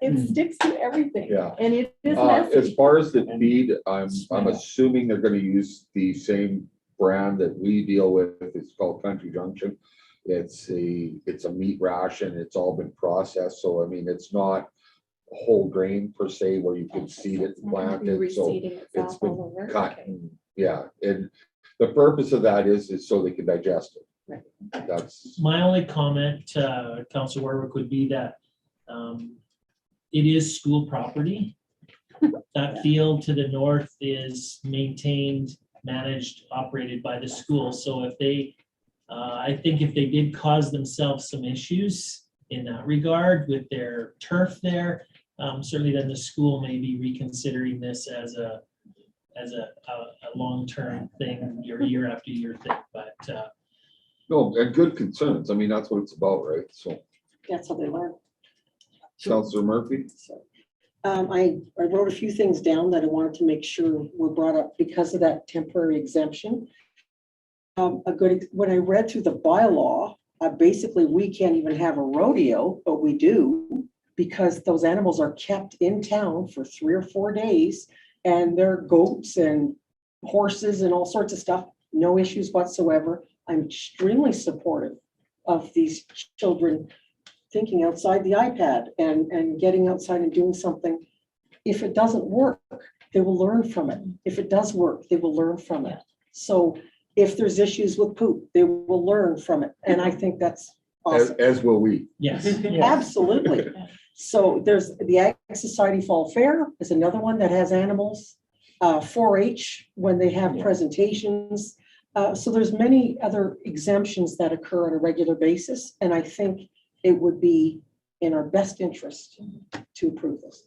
S2: It sticks to everything.
S4: Yeah.
S2: And it is
S4: As
S2: messy.
S4: far as the feed, I'm assuming they're gonna use the same brand that we deal with. It's called Country Junction. It's a meat ration. It's all been processed. So, I mean, it's not whole grain per se where you can seed it and plant it. So
S2: Reseeding
S4: it's
S2: itself
S4: been
S2: all over.
S4: cut.
S2: Okay.
S4: Yeah, and the purpose of that is so they can digest it.
S2: Right.
S4: That's,
S8: my only comment, Councilor Warwick, would be that it is school property. That field to the north is maintained, managed, operated by the school. So if they, I think if they did cause themselves some issues in that regard with their turf there, certainly then the school may be reconsidering this as a long-term thing, year after year thing, but
S4: no, and good concerns. I mean, that's what it's about, right? So,
S11: That's how they learn.
S4: Councilor Murphy?
S11: I wrote a few things down that I wanted to make sure were brought up because of that temporary exemption. When I read through the bylaw, basically we can't even have a rodeo, but we do because those animals are kept in town for 3 or 4 days and they're goats and horses and all sorts of stuff, no issues whatsoever. I'm extremely supportive of these children thinking outside the iPad and getting outside and doing something. If it doesn't work, they will learn from it. If it does work, they will learn from it. So if there's issues with poop, they will learn from it. And I think that's awesome.
S4: As will we.
S8: yes.
S11: Absolutely. So there's the Ag Society Fall Fair is another one that has animals. 4-H when they have presentations. So there's many other exemptions that occur on a regular basis. And I think it would be in our best interest to approve this.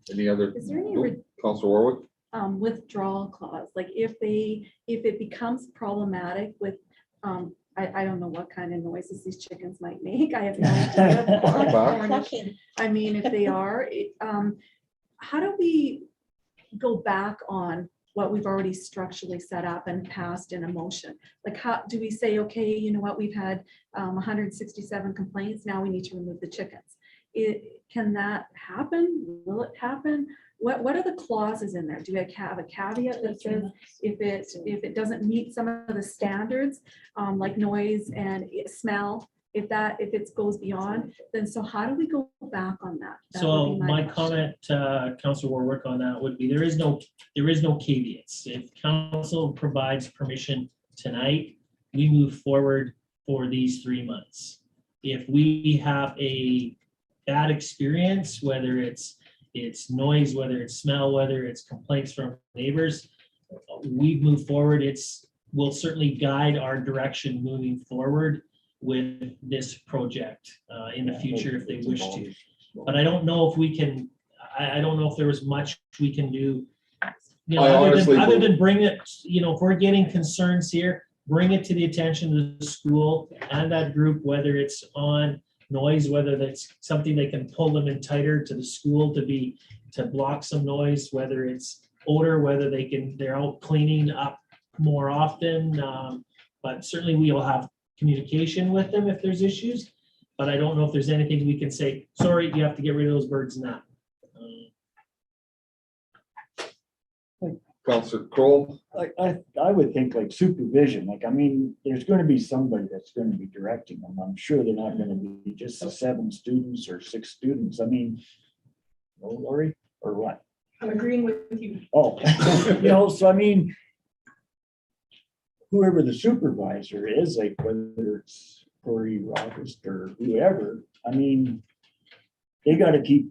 S4: Any other?
S2: Is there any
S4: Councilor Warwick?
S2: withdrawal clause? Like if it becomes problematic with, I don't know what kind of noises these chickens might make. I have no idea. I mean, if they are, how do we go back on what we've already structurally set up and passed in a motion? Like how do we say, okay, you know what, we've had 167 complaints, now we need to remove the chickens. Can that happen? Will it happen? What are the clauses in there? Do I have a caveat that says if it doesn't meet some of the standards, like noise and smell, if it goes beyond, then so how do we go back on that? That would
S8: So
S2: be
S8: my
S2: question.
S8: comment, Councilor Warwick, on that would be, there is no caveats. If council provides permission tonight, we move forward for these 3 months. If we have a bad experience, whether it's noise, whether it's smell, whether it's complaints from neighbors, we move forward. Will certainly guide our direction moving forward with this project in the future if they wish to. But I don't know if we can, I don't know if there was much we can do. You know, other than bring it, if we're getting concerns here, bring it to the attention of the school and that group, whether it's on noise, whether that's something they can pull them in tighter to the school to block some noise, whether it's odor, whether they're out cleaning up more often. But certainly we will have communication with them if there's issues. but I don't know if there's anything we can say, sorry, you have to get rid of those birds now.
S4: Counselor Kroll,
S6: I would think like supervision, like, I mean, there's gonna be somebody that's gonna be directing them. I'm sure they're not gonna be just the 7 students or 6 students. I mean, no, Lori, or what?
S1: I'm agreeing with you.
S6: Oh, so I mean, whoever the supervisor is, like whether it's Cory August or whoever, I mean, they gotta keep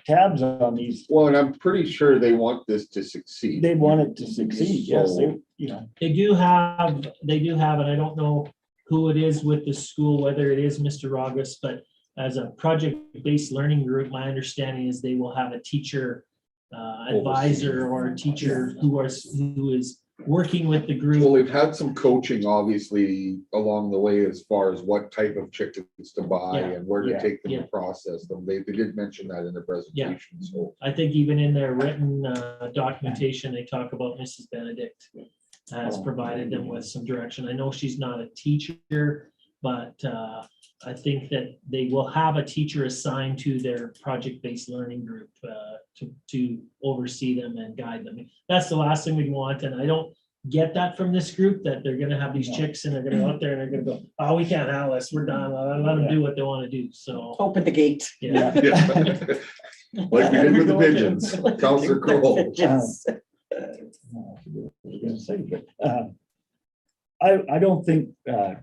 S6: tabs on these.
S4: well, and I'm pretty sure they want this to succeed.
S6: They want it to succeed, yes, they,
S8: They do have, and I don't know who it is with the school, whether it is Mr. August, but as a project-based learning group, my understanding is they will have a teacher advisor or a teacher who is working with the
S4: Well,
S8: group.
S4: they've had some coaching, obviously, along the way as far as what type of chickens to buy
S8: Yeah.
S4: and where to
S6: Yeah.
S4: take them
S8: Yeah.
S4: to process them. They did mention that in the presentation, so.
S8: I think even in their written documentation, they talk about Mrs. Benedict has provided them with some direction. I know she's not a teacher, but I think that they will have a teacher assigned to their project-based learning group to oversee them and guide them. That's the last thing we want, and I don't get that from this group, that they're gonna have these chicks and they're gonna go out there and they're gonna go, oh, we can't have this, we're done, let them do what they wanna do, so.
S11: Open the gate.
S8: Yeah.
S4: Yeah. Like we did with the pigeons. Counselor Kroll.
S6: I don't think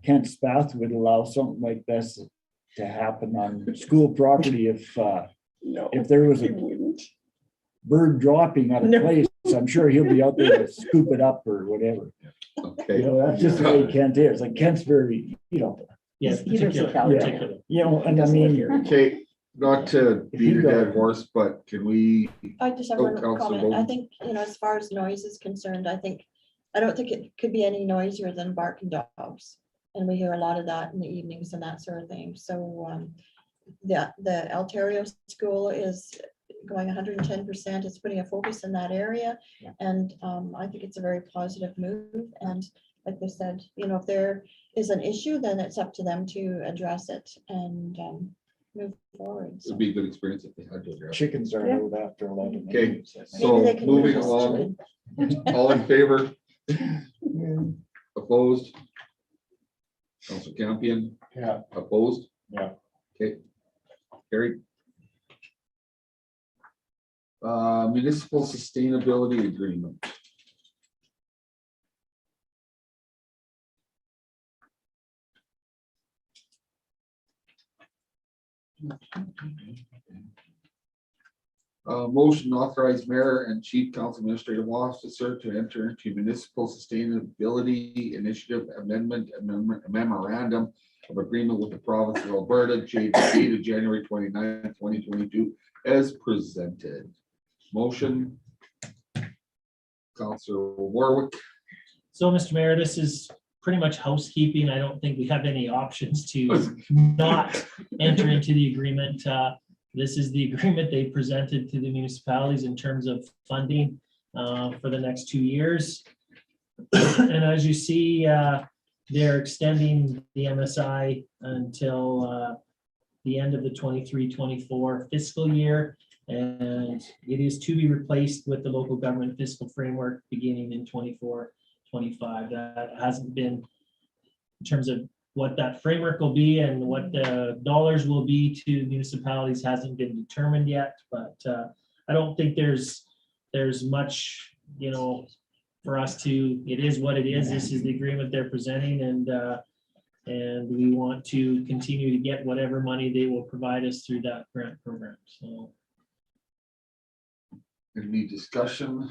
S6: Kent Spath would allow something like this to happen on school property if there was a bird dropping out of place. I'm sure he'll be out there to scoop it up or whatever.
S4: Okay.
S6: That's just the way Kent is. Like Kent's very,
S8: Yes,
S11: He lives in
S8: particular.
S6: and I mean,
S4: Okay, not to beat a dead horse, but can we,
S3: I just have
S4: Oh,
S3: one
S4: Councillor
S3: comment. I
S4: Bowman.
S3: think, as far as noise is concerned, I don't think it could be any noisier than barking dogs. And we hear a lot of that in the evenings and that sort of thing. So the Altario school is going 110%. It's putting a focus in that area.
S11: Yeah.
S3: And I think it's a very positive move. And like they said, if there is an issue, then it's up to them to address it and move forward.
S4: it'd be a good experience if they had to address.
S6: chickens are out after 11.
S4: Okay,
S3: Maybe
S4: so
S3: they can
S4: moving
S3: move us
S4: along,
S3: to
S4: all in favor? Opposed? Counselor Campion,
S9: Yeah,
S4: opposed?
S9: Yeah.
S4: Okay, carried. Municipal sustainability agreement. Motion to authorize mayor and chief council administrative officer to enter into municipal sustainability initiative amendment memorandum of agreement with the province of Alberta, dated January 29th, 2022, as presented. Motion. Councilor Warwick.
S8: So, Mr. Mayor, this is pretty much housekeeping. I don't think we have any options to not enter into the agreement. This is the agreement they presented to the municipalities in terms of funding for the next 2 years. And as you see, they're extending the MSI until the end of the 23-24 fiscal year. And it is to be replaced with the local government fiscal framework beginning in 24-25. That hasn't been, in terms of what that framework will be and what the dollars will be to municipalities, hasn't been determined yet. But I don't think there's much, for us to, it is what it is. This is the agreement they're presenting, and we want to continue to get whatever money they will provide us through that grant program. So.
S4: Any discussion?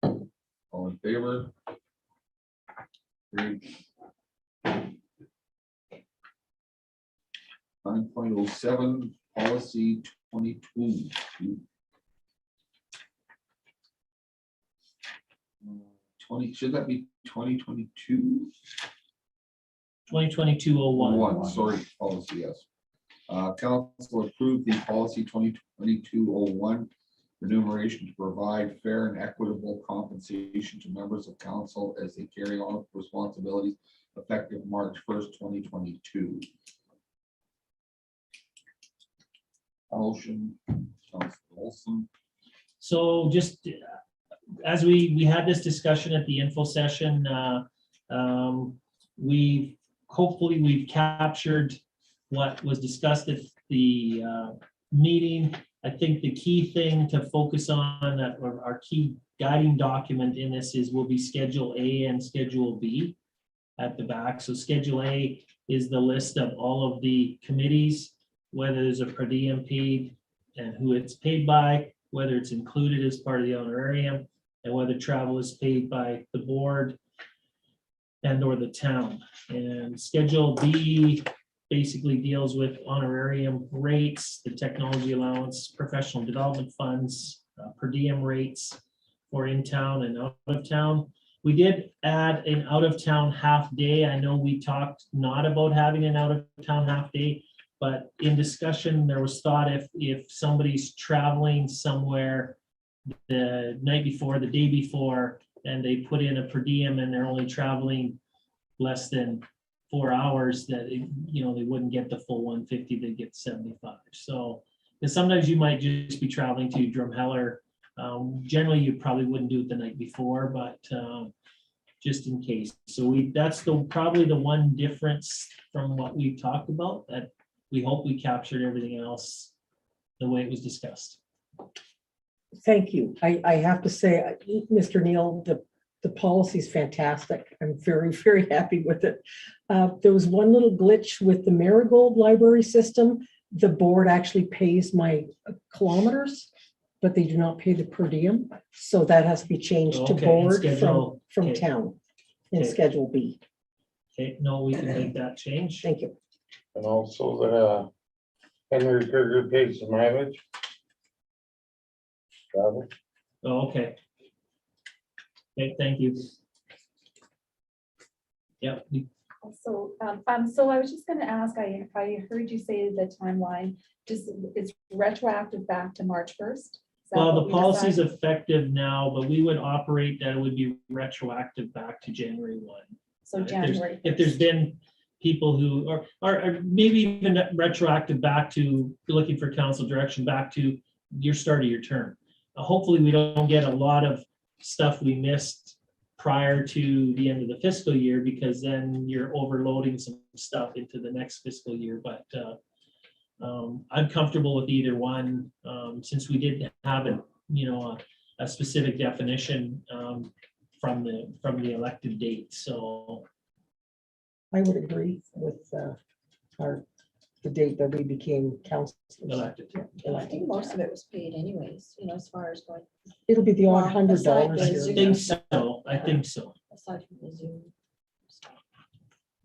S4: All in favor? Great. 9.07 policy 22. 20, should that be 2022?
S8: 2022-01.
S4: Sorry, policy, yes. Council approved the policy 2022-01 remuneration to provide fair and equitable compensation to members of council as they carry on responsibilities effective March 1st, 2022. Motion, Councilor Olson.
S8: So just as we had this discussion at the info session, hopefully we've captured what was discussed at the meeting. I think the key thing to focus on, that or our key guiding document in this will be Schedule A and Schedule B at the back. So Schedule A is the list of all of the committees, whether there's a per diem paid and who it's paid by, whether it's included as part of the honorarium, and whether travel is paid by the board and or the town. And Schedule B basically deals with honorarium rates, the technology allowance, professional development funds, per diem rates for in town and out of town. We did add an out of town half day. I know we talked not about having an out of town half day, but in discussion, there was thought if somebody's traveling somewhere the night before, the day before, and they put in a per diem and they're only traveling less than 4 hours, that, they wouldn't get the full 150, they'd get 75. So, and sometimes you might just be traveling to Drumheller. Generally, you probably wouldn't do it the night before, but just in case. So that's probably the one difference from what we've talked about, that we hope we captured everything else the way it was discussed.
S11: Thank you. I have to say, Mr. Neal, the policy is fantastic. I'm very, very happy with it. There was one little glitch with the Marigold library system. The board actually pays my kilometers, but they do not pay the per diem. So that has to be changed to
S8: Okay,
S11: board
S8: Schedule-
S11: from
S8: okay.
S11: town in
S8: Okay.
S11: Schedule B.
S8: Okay, no, we can make that change.
S11: Thank you.
S9: And also the Henry Kruger pays the mileage. Travel.
S8: Oh, okay. Okay, thank you. Yep,
S2: So I was just gonna ask, I heard you say the timeline, it's retroactive back to March 1st?
S8: well, the policy's effective now, but we would operate that it would be retroactive back to January 1.
S2: So January.
S8: If there's been people who, or maybe even retroactive back to, looking for council direction, back to your start of your term. Hopefully, we don't get a lot of stuff we missed prior to the end of the fiscal year, because then you're overloading some stuff into the next fiscal year. But I'm comfortable with either one, since we didn't have a specific definition from the elected date. So
S11: I would agree with the date that we became council.
S8: elected.
S3: I think most of it was paid anyways, as far as going,
S11: It'll be the odd
S3: Well,
S11: $100
S3: aside
S8: I
S3: from
S11: here.
S8: think so. I think so.
S3: aside from the Zoom.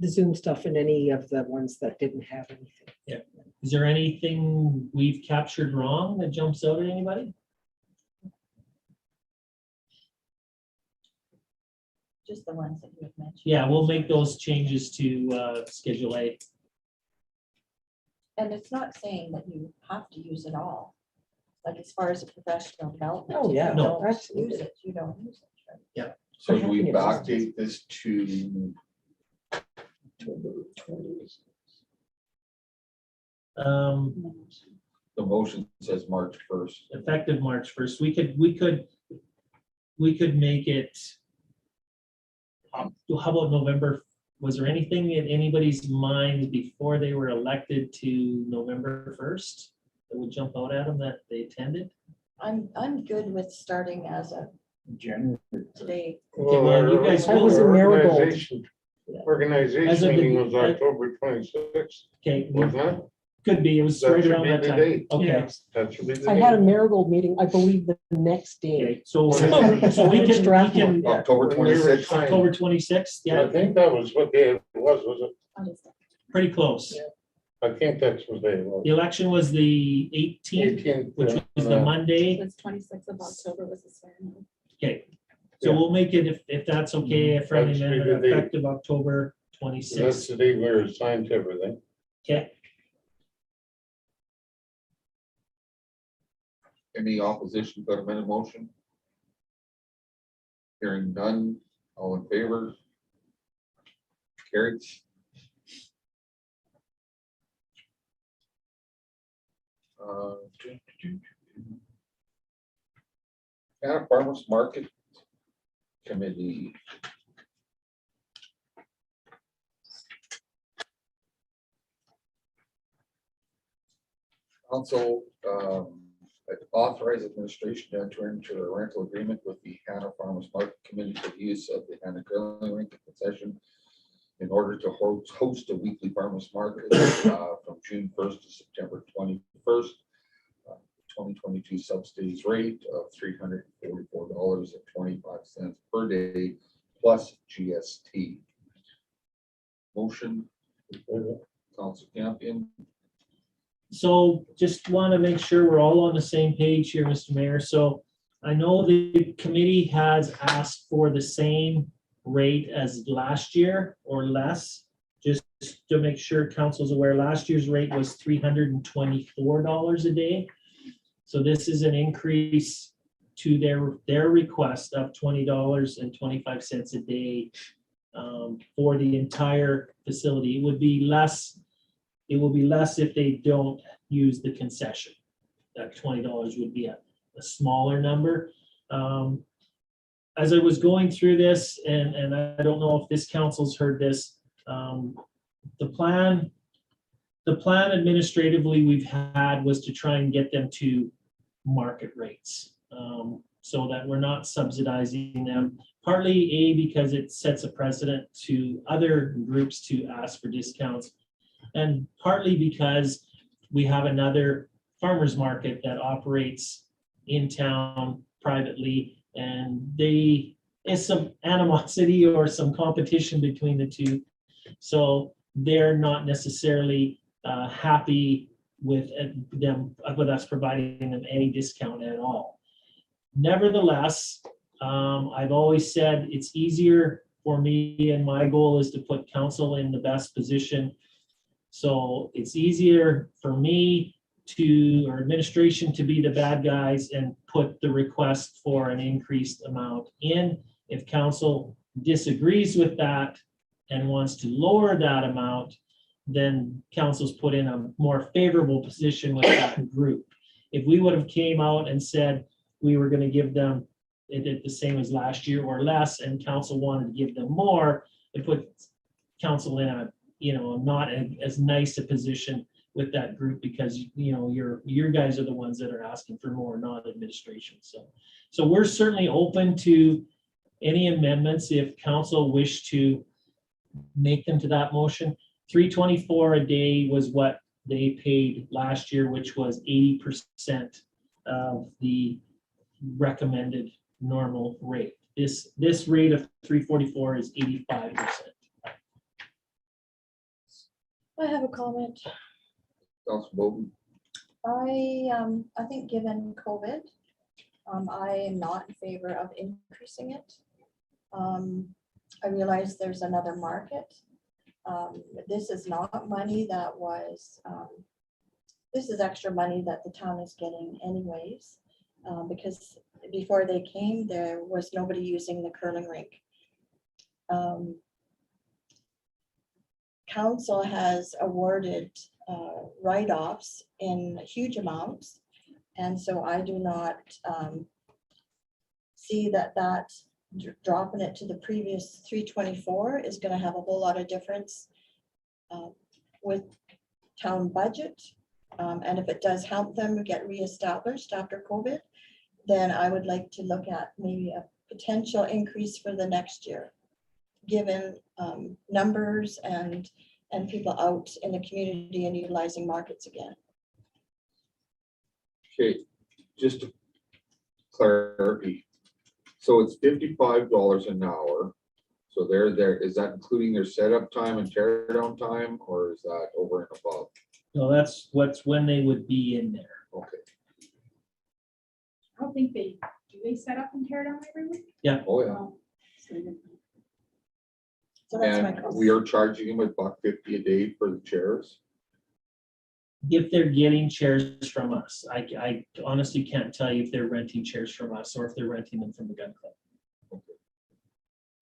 S11: The Zoom stuff and any of the ones that didn't have anything.
S8: Is there anything we've captured wrong that jumps out at anybody?
S3: Just the ones that you had mentioned.
S8: Yeah, we'll make those changes to Schedule A.
S3: And it's not saying that you have to use it all. Like as far as the professional development.
S11: Oh,
S3: if
S11: yeah,
S3: you
S8: no,
S3: don't
S11: absolutely.
S3: use it, you don't use it. Right?
S4: So do we backdate this to, the motion says March 1st.
S8: Effective March 1st. We could make it. How about November? Was there anything in anybody's mind before they were elected to November 1st that would jump out at them that they attended?
S3: I'm good with starting as of
S6: January.
S3: today.
S8: well, you guys
S11: I was in Marigold.
S9: Organization meeting was October 26th,
S8: Okay,
S9: wasn't it?
S8: could be. It was
S9: That
S8: right
S9: should
S8: around
S9: be
S8: that
S9: the
S8: time.
S9: date.
S8: Okay.
S9: That should be the
S11: I had a
S9: date.
S11: Marigold meeting, I believe, the next day.
S8: Okay, so
S9: So
S8: we can
S4: October
S9: When we were
S4: 26th.
S9: signed.
S8: October 26th,
S9: I
S8: yeah,
S9: think that was what day it was it?
S3: What is that?
S8: pretty close.
S9: I think that's what day it was.
S8: The election was the 18th,
S9: 18th,
S8: which was the Monday.
S2: It's 26th of October was the ceremony.
S8: Okay, so
S9: Yeah.
S8: we'll make it, if that's okay, a friendly
S9: That's
S8: amendment
S9: the date.
S8: effective October
S9: That's
S8: 26th.
S9: the day we were assigned to everything.
S8: Okay,
S4: Any opposition to that amended motion? Hearing none, all in favor? Carried. Hanna Farmers Market Committee. Council authorize administration to enter into a rental agreement with the Hanna Farmers Market Committee for the use of the Hanna Grilling Rink and concession in order to host a weekly farmers market from June 1st to September 21st. 2022 subsidies rate of $344.25 per day plus GST. Motion, Council Campion.
S8: So just want to make sure we're all on the same page here, Mr. Mayor. So I know the committee has asked for the same rate as last year or less, just to make sure council's aware. Last year's rate was $324 a day. So this is an increase to their request of $20.25 a day for the entire facility. It will be less if they don't use the concession. That $20 would be a smaller number. As I was going through this, and I don't know if this council's heard this, the plan administratively we've had was to try and get them to market rates, so that we're not subsidizing them. Partly because it sets a precedent to other groups to ask for discounts, and partly because we have another farmers market that operates in town privately, and there's some animosity or some competition between the two. So they're not necessarily happy with us providing them any discount at all. Nevertheless, I've always said it's easier for me, and my goal is to put council in the best position. So it's easier for me or administration to be the bad guys and put the request for an increased amount in. If council disagrees with that and wants to lower that amount, then council's put in a more favorable position with that group. If we would have came out and said we were going to give them it the same as last year or less, and council wanted to give them more, it put council in a not as nice a position with that group, because your guys are the ones that are asking for more, not administration. So we're certainly open to any amendments if council wish to make them to that motion. $324 a day was what they paid last year, which was 80% of the recommended normal rate. This rate of $344 is 85%.
S3: I have a comment.
S4: Council Bowden.
S3: I think given COVID, I am not in favor of increasing it. I realize there's another market. This is not money that was, this is extra money that the town is getting anyways, because before they came, there was nobody using the curling rink. Council has awarded write-offs in huge amounts, and so I do not see that dropping it to the previous 324 is going to have a whole lot of difference with town budget. And if it does help them get reestablished after COVID, then I would like to look at maybe a potential increase for the next year, given numbers and people out in the community and utilizing markets again.
S4: Okay, just to clarity. So it's $55 an hour. So is that including their setup time and tear down time, or is that over and above?
S8: No, that's when they would be in there.
S4: Okay.
S1: I don't think do they set up and tear down every week?
S4: Oh, yeah.
S1: Oh, so they-
S3: So that's my
S4: And
S3: comment.
S4: we are charging them $1.50 a day for the chairs.
S8: If they're getting chairs from us, I honestly can't tell you if they're renting chairs from us or if they're renting them from the gun club.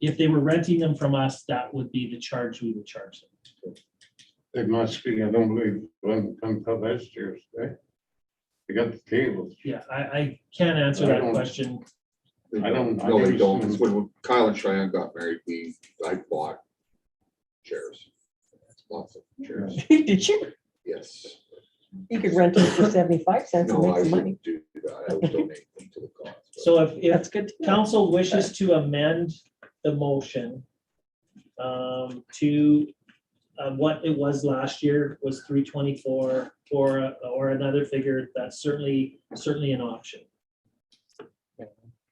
S8: If they were renting them from us, that would be the charge we would charge them.
S9: They must be, I don't believe, one come to last year's, right? They got the tables.
S8: Yeah, I can't answer
S9: I
S8: that
S9: don't-
S8: question.
S9: I don't- I
S4: No, they
S9: think
S4: don't.
S9: so.
S4: It's when Kyle and Cheyenne got married, I bought chairs. Lots of chairs,
S11: Did you?
S4: yes.
S11: You could rent them for 75 cents and
S4: No,
S11: make
S4: I
S11: some money.
S4: wouldn't do that. I would donate them to the cause. but-
S8: So if
S11: That's good. to know.
S8: council wishes to amend the motion to what it was last year was 324 or another figure, that's certainly an option.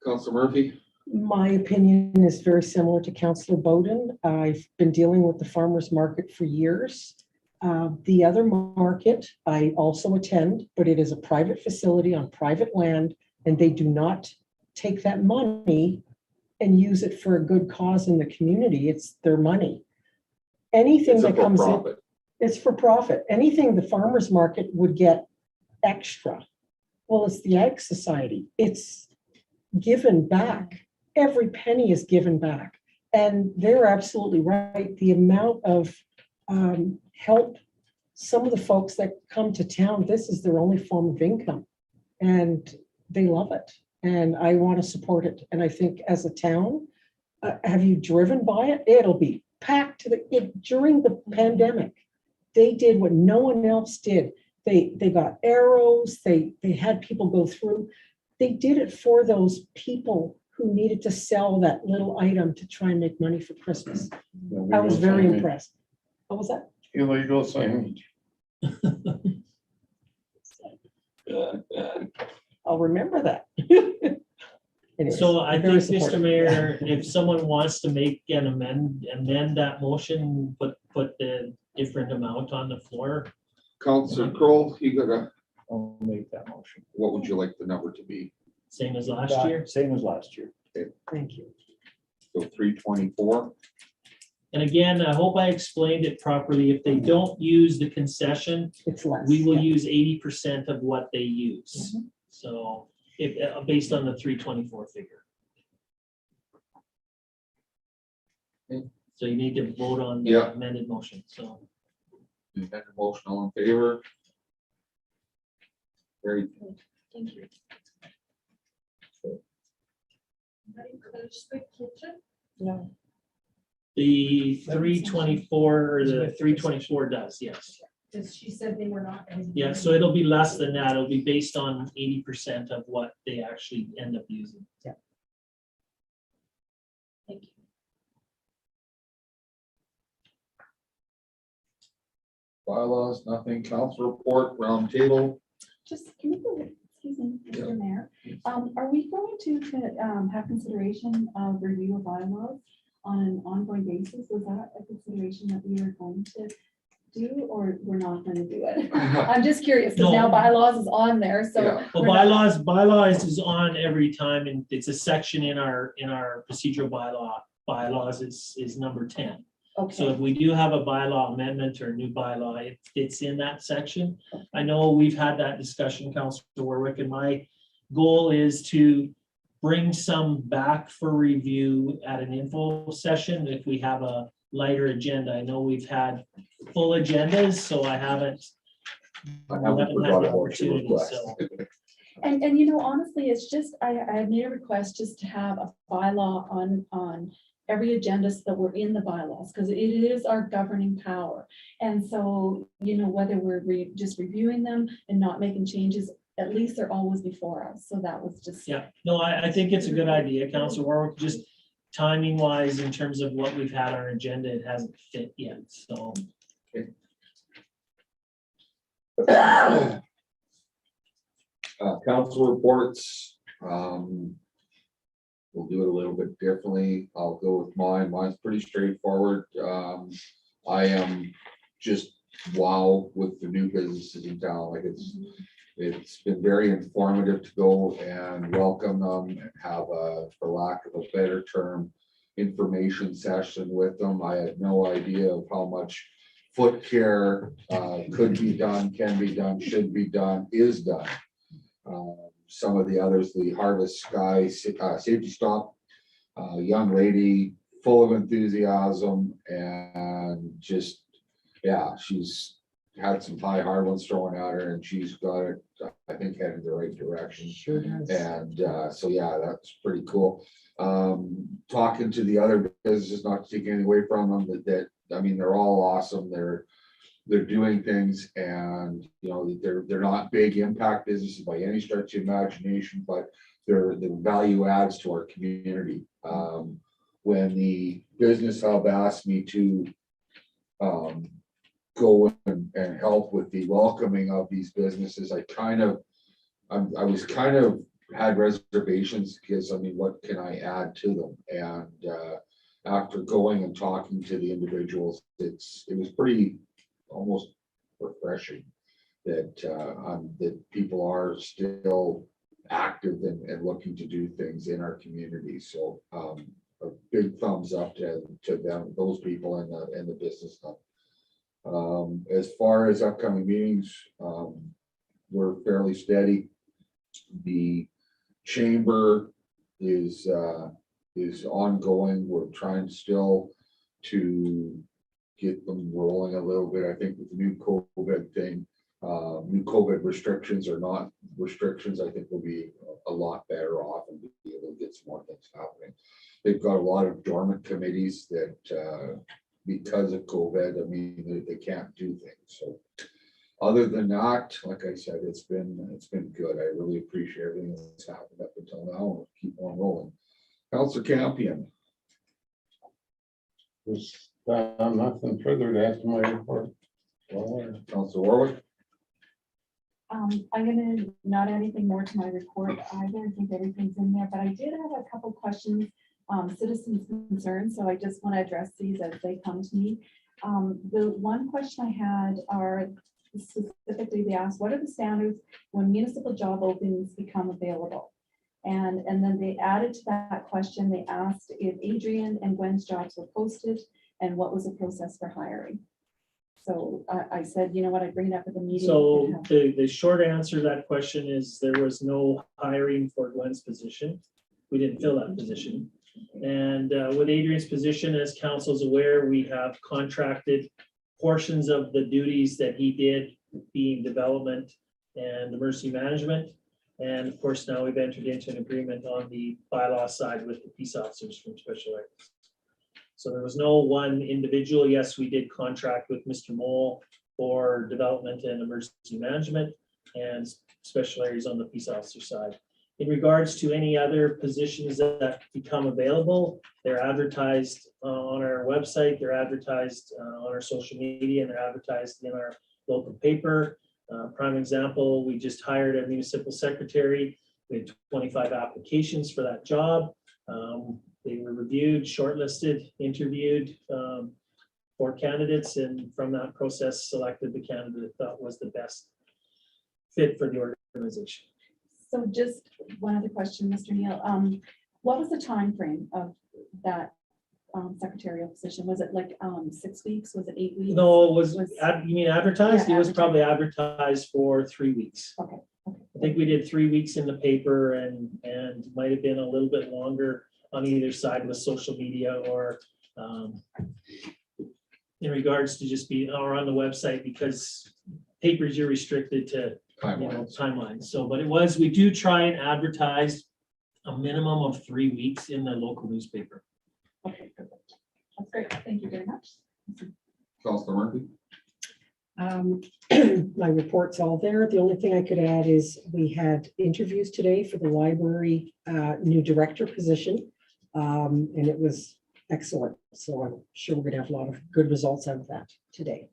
S4: Counselor Murphy?
S11: My opinion is very similar to Councillor Bowden. I've been dealing with the farmer's market for years. The other market, I also attend, but it is a private facility on private land, and they do not take that money and use it for a good cause in the community. It's their money. Anything
S4: It's a
S11: that comes in,
S4: for-profit.
S11: it's for profit. Anything the farmer's market would get extra. Well, it's the Ag Society. It's given back. Every penny is given back. And they're absolutely right. The amount of help, some of the folks that come to town, this is their only form of income. And they love it. And I want to support it. And I think as a town, have you driven by it? It'll be packed to during the pandemic. They did what no one else did. They got arrows. They had people go through. They did it for those people who needed to sell that little item to try and make money for Christmas. I was very impressed. What was that?
S9: Illegal signage.
S11: I'll remember that. Anyways,
S8: So I
S11: I'm very
S8: think, Mr.
S11: supportive.
S8: Mayor, if someone wants to make an amend that motion, put the different amount on the floor.
S4: Counselor Kroll, you gotta,
S6: I'll make that motion.
S4: what would you like the number to be?
S8: Same as last year.
S6: Same as last year.
S11: Thank you.
S4: So 324?
S8: And again, I hope I explained it properly. If they don't use the concession,
S11: It's less.
S8: we will
S11: yeah.
S8: use 80% of what they use. So if, based on the 324 figure.
S4: Okay.
S8: So you need to vote on the
S4: Yeah.
S8: amended motion, so.
S4: Amended motion, all in favor? Very
S12: Thank you.
S1: That includes the kitchen.
S11: No.
S8: The 324 or the 324 does, yes.
S1: Because she said they were not.
S8: Yeah, so it'll be less than that. It'll be based on 80% of what they actually end up using.
S12: Thank you.
S4: bylaws, nothing. Council report, round table.
S2: Just, can we go, excuse me,
S4: Yeah.
S2: Mr. Mayor, are we going to have consideration of review of bylaws on an ongoing basis? Was that a consideration that we are going to do, or we're not going to do it? I'm just curious, because now
S8: No.
S2: bylaws is on there, so.
S4: Yeah.
S8: Well,
S2: we're not-
S8: bylaws is on every time, and it's a section in our procedural bylaws is number 10. So
S2: Okay,
S8: if we do have a bylaw amendment or a new bylaw, it's in that section. I know we've had that discussion, Councilor Warwick, and my goal is to bring some back for review at an info session if we have a lighter agenda. I know we've had full agendas, so I haven't.
S4: I
S8: we
S4: haven't
S8: had
S4: forgot
S8: the
S4: about your
S8: opportunity,
S4: request.
S8: so.
S2: and you know, honestly, it's just, I made a request just to have a bylaw on every agenda so that we're in the bylaws, because it is our governing power. And so, you know, whether we're just reviewing them and not making changes, at least they're always before us. So that was just.
S8: Yeah, no, I think it's a good idea, Councilor Warwick, just timing wise in terms of what we've had on our agenda, it hasn't fit yet, so.
S4: Council reports, we'll do it a little bit differently. I'll go with mine. Mine's pretty straightforward. I am just wow with the new businesses in town. Like it's been very informative to go and welcome them and have a, for lack of a better term, information session with them. I had no idea of how much foot care could be done, can be done, should be done, is done. Some of the others, the Harvest Sky Safety Stop, young lady, full of enthusiasm and just, yeah, she's had some high hard ones thrown at her, and she's got it, I think, headed the right direction.
S11: Sure does.
S4: And so, yeah, that's pretty cool. Talking to the other businesses, not to take anything away from them, I mean, they're all awesome. They're doing things, and, you know, they're not big impact businesses by any stretch of imagination, but they're the value adds to our community. When the business hub asked me to go and help with the welcoming of these businesses, I was kind of had reservations, because I mean, what can I add to them? And after going and talking to the individuals, it was pretty almost refreshing that that people are still active and looking to do things in our community. So a big thumbs up to them, those people and the business stuff. As far as upcoming meetings, we're fairly steady. The chamber is ongoing. We're trying still to get them rolling a little bit. I think with the new COVID thing, new COVID restrictions or not restrictions, I think we'll be a lot better off and be able to get some more things happening. They've got a lot of dormant committees that because of COVID, I mean, they can't do things. So other than that, like I said, it's been good. I really appreciate everything that's happened up until now. We'll keep on rolling. Councilor Campion.
S9: There's nothing further to add to my report.
S4: Councilor Warwick.
S2: I'm gonna not add anything more to my report either. I think everything's in there, but I did have a couple questions, citizens' concerns, so I just want to address these as they come to me. The one question I had are specifically, they asked, what are the standards when municipal job openings become available? And then they added to that question, they asked if Adrian and Gwen's jobs were posted and what was the process for hiring. So I said, you know what, I bring it up at the meeting.
S8: So the short answer to that question is there was no hiring for Gwen's position. We didn't fill that position. And with Adrian's position, as council's aware, we have contracted portions of the duties that he did, being development and emergency management. And of course, now we've entered into an agreement on the bylaw side with the peace officers from Special Areas. So there was no one individual. Yes, we did contract with Mr. Mole for development and emergency management and special areas on the peace officer side. In regards to any other positions that become available, they're advertised on our website, they're advertised on our social media, and they're advertised in our local paper. Prime example, we just hired a municipal secretary. We had 25 applications for that job. They were reviewed, shortlisted, interviewed for candidates, and from that process selected the candidate that thought was the best fit for the organization.
S2: So just one other question, Mr. Neal. What was the time frame of that secretarial position? Was it like 6 weeks? Was it 8 weeks?
S8: No, it was, you mean advertised?
S2: Yeah,
S8: It was probably advertised for 3 weeks.
S2: Okay.
S8: I think we did 3 weeks in the paper and might have been a little bit longer on either side with social media or in regards to just being or on the website, because papers, you're restricted to timelines. So, but it was, we do try and advertise a minimum of 3 weeks in the local newspaper.
S2: Okay, perfect. That's great. Thank you very much.
S4: Councilor Murphy.
S11: My report's all there. The only thing I could add is we had interviews today for the library new director position. And it was excellent. So I'm sure we're gonna have a lot of good results out of that today.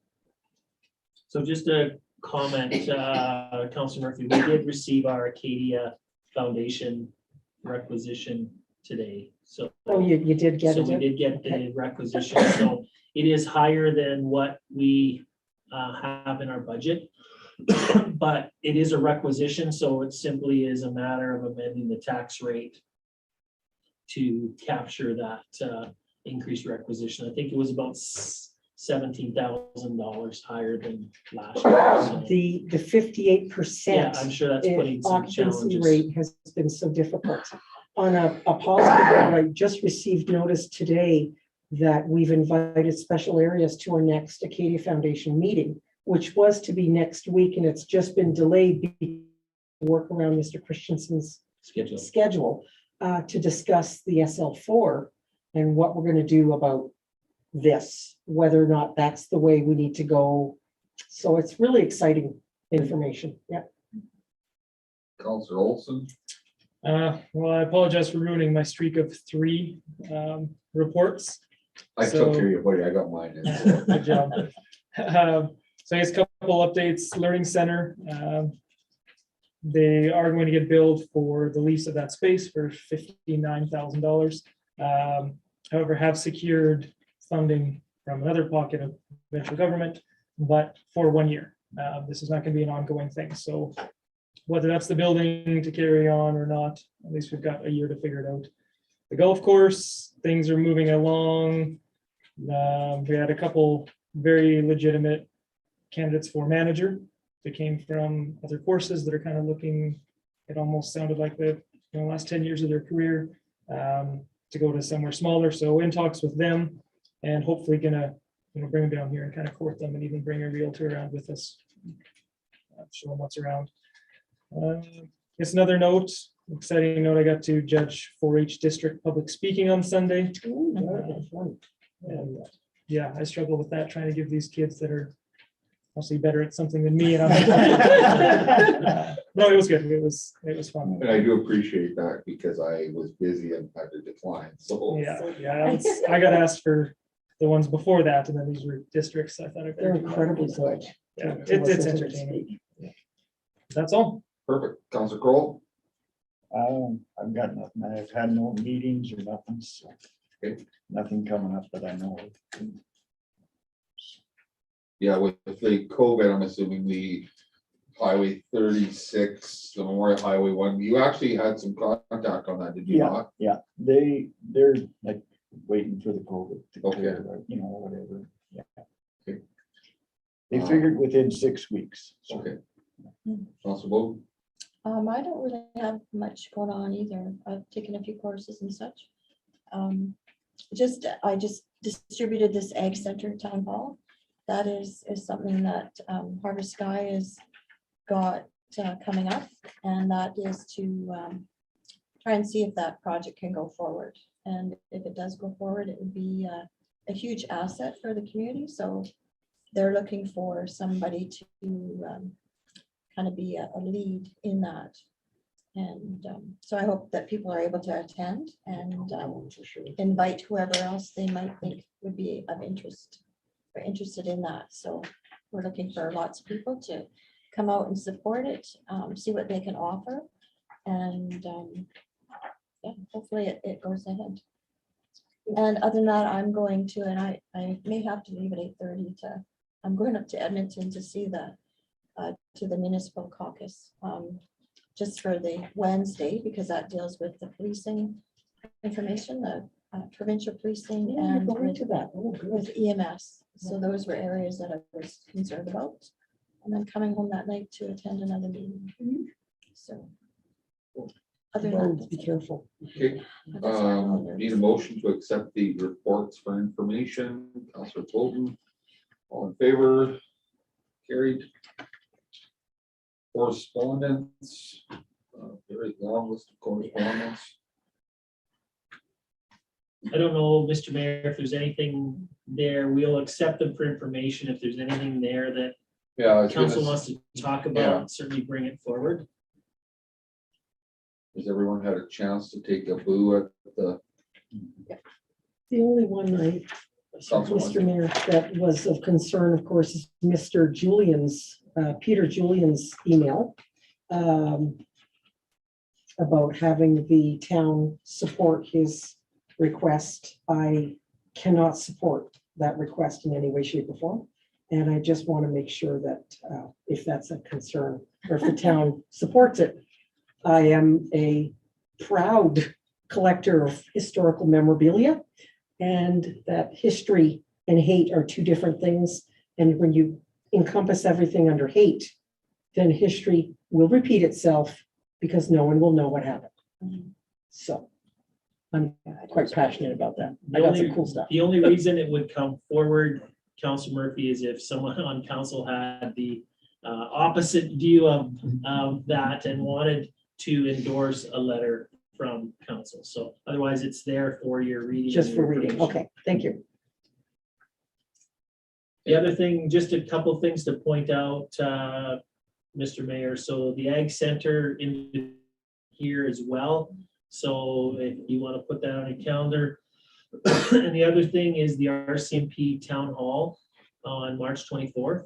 S8: So just a comment, Councilor Murphy, we did receive our Acadia Foundation requisition today. So
S11: Oh, you did get
S8: so
S11: it?
S8: we did get the requisition. So it is higher than what we have in our budget, but it is a requisition. So it simply is a matter of amending the tax rate to capture that increased requisition. I think it was about $17,000 higher than last year. So,
S11: The 58%.
S8: yeah, I'm sure that's putting some
S11: occupancy
S8: challenges.
S11: rate has been so difficult. On a positive note, I just received notice today that we've invited special areas to our next Acadia Foundation meeting, which was to be next week, and it's just been delayed because of work around Mr. Christensen's schedule to discuss the SL4 and what we're going to do about this, whether or not that's the way we need to go. So it's really exciting information. Yeah.
S4: Counselor Olson,
S13: Well, I apologize for ruining my streak of 3 reports.
S4: I took care of you, buddy, I got mine. in.
S13: Good job. So I guess a couple updates, Learning Center. They are going to get billed for the lease of that space for $59,000. However, have secured funding from another pocket of provincial government, but for 1 year. This is not going to be an ongoing thing. So whether that's the building to carry on or not, at least we've got a year to figure it out. The golf course, things are moving along. We had a couple very legitimate candidates for manager that came from other courses that are kind of looking, it almost sounded like the last 10 years of their career to go to somewhere smaller. So in talks with them and hopefully gonna bring them down here and kind of court them and even bring a realtor around with us. Show them what's around. It's another note, exciting note, I got to judge 4-H district public speaking on Sunday. And yeah, I struggle with that, trying to give these kids that are mostly better at something than me. And no, it was good. It was fun.
S4: And I do appreciate that because I was busy and had to decline, so.
S13: Yeah. I got asked for the ones before that, and then these were districts. I thought I
S11: They're
S13: better do that.
S11: incredibly good.
S13: Yeah,
S11: to
S13: it's
S11: listen to them
S13: entertaining.
S11: speak.
S13: That's all.
S4: Perfect. Counselor Kroll,
S6: I've got nothing. I've had no meetings or nothing, so.
S4: Okay.
S6: Nothing coming up that I know of.
S4: yeah, with the COVID, I'm assuming the Highway 36, the Memorial Highway 1, you actually had some contact on that, did you not?
S6: Yeah, they're like waiting for the COVID to
S4: Okay.
S6: clear, whatever. Yeah.
S4: Okay.
S6: They figured within 6 weeks. So.
S4: Okay. Counselor Bowden?
S3: I don't really have much going on either. I've taken a few courses and such. I just distributed this Ag Center Town Hall. That is something that Harvest Sky has got coming up, and that is to try and see if that project can go forward. And if it does go forward, it would be a huge asset for the community. So they're looking for somebody to kind of be a lead in that. And so I hope that people are able to attend and invite whoever else they might think would be of interest or interested in that. So we're looking for lots of people to come out and support it, see what they can offer. And yeah, hopefully it goes ahead. And other than that, I'm going to, and I may have to leave at 8:30 I'm going up to Edmonton to see to the municipal caucus. Just for the Wednesday, because that deals with the policing information, the provincial policing and with EMS. So those were areas that I was concerned about. And then coming home that night to attend another meeting. So. Other than that,
S11: Be careful.
S4: Okay, need a motion to accept the reports for information. Counselor Bowden, all in favor? Carried. Correspondence, very long list of correspondence.
S8: I don't know, Mr. Mayor, if there's anything there, we'll accept them for information. If there's anything there that
S4: Yeah, I was gonna
S8: council wants to talk about, certainly bring it forward.
S4: Has everyone had a chance to take a boo at the?
S11: The only one Mr. Mayor, that was of concern, of course, is Mr. Julian's, Peter Julian's email about having the town support his request. I cannot support that request in any way, shape, or form. And I just want to make sure that if that's a concern, or if the town supports it, I am a proud collector of historical memorabilia, and that history and hate are two different things. And when you encompass everything under hate, then history will repeat itself because no one will know what happened. So I'm quite passionate about that. I got some cool stuff.
S8: The only reason it would come forward Council Murphy is if someone on council had the opposite view of that and wanted to endorse a letter from council. So otherwise, it's there for your reading.
S11: Just
S8: and
S11: for
S8: your
S11: reading.
S8: information.
S11: Okay, thank you.
S8: The other thing, just a couple things to point out, Mr. Mayor, so the Ag Center in here as well. So if you want to put that on your calendar. And the other thing is the RCMP Town Hall on March 24th.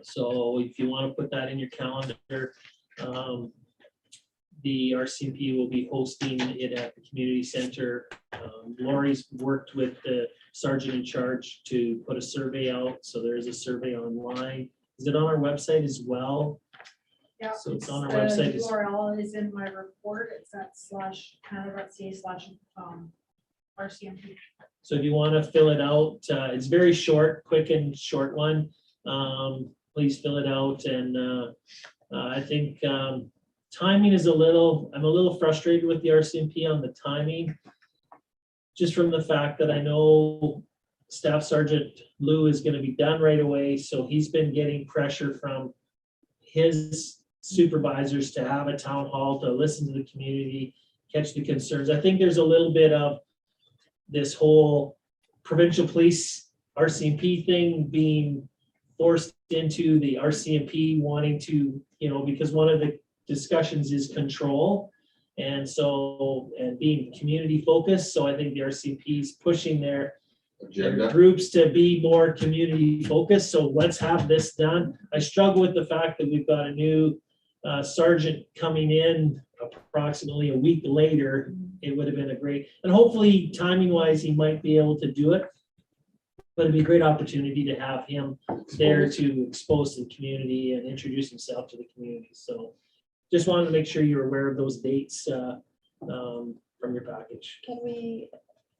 S8: So if you want to put that in your calendar, the RCMP will be hosting it at the community center. Lori's worked with the sergeant in charge to put a survey out. So there is a survey online. Is it on our website as well?
S1: Yeah.
S8: So it's on our
S1: The
S8: website.
S1: URL is in my report. It's at /Canada.ca/RCMP.
S8: So if you want to fill it out, it's very short, quick and short one. Please fill it out. And I think timing is I'm a little frustrated with the RCMP on the timing. Just from the fact that I know Staff Sergeant Lou is going to be done right away. So he's been getting pressure from his supervisors to have a town hall to listen to the community, catch the concerns. I think there's a little bit of this whole provincial police RCMP thing being forced into the RCMP wanting to, because one of the discussions is control. And so, and being community focused. So I think the RCMP is pushing their
S4: Agenda.
S8: groups to be more community focused. So let's have this done. I struggle with the fact that we've got a new sergeant coming in approximately a week later. It would have been a great, and hopefully timing wise, he might be able to do it. But it'd be a great opportunity to have him there to expose to the community and introduce himself to the community. So just wanted to make sure you're aware of those dates from your package.
S3: Can we,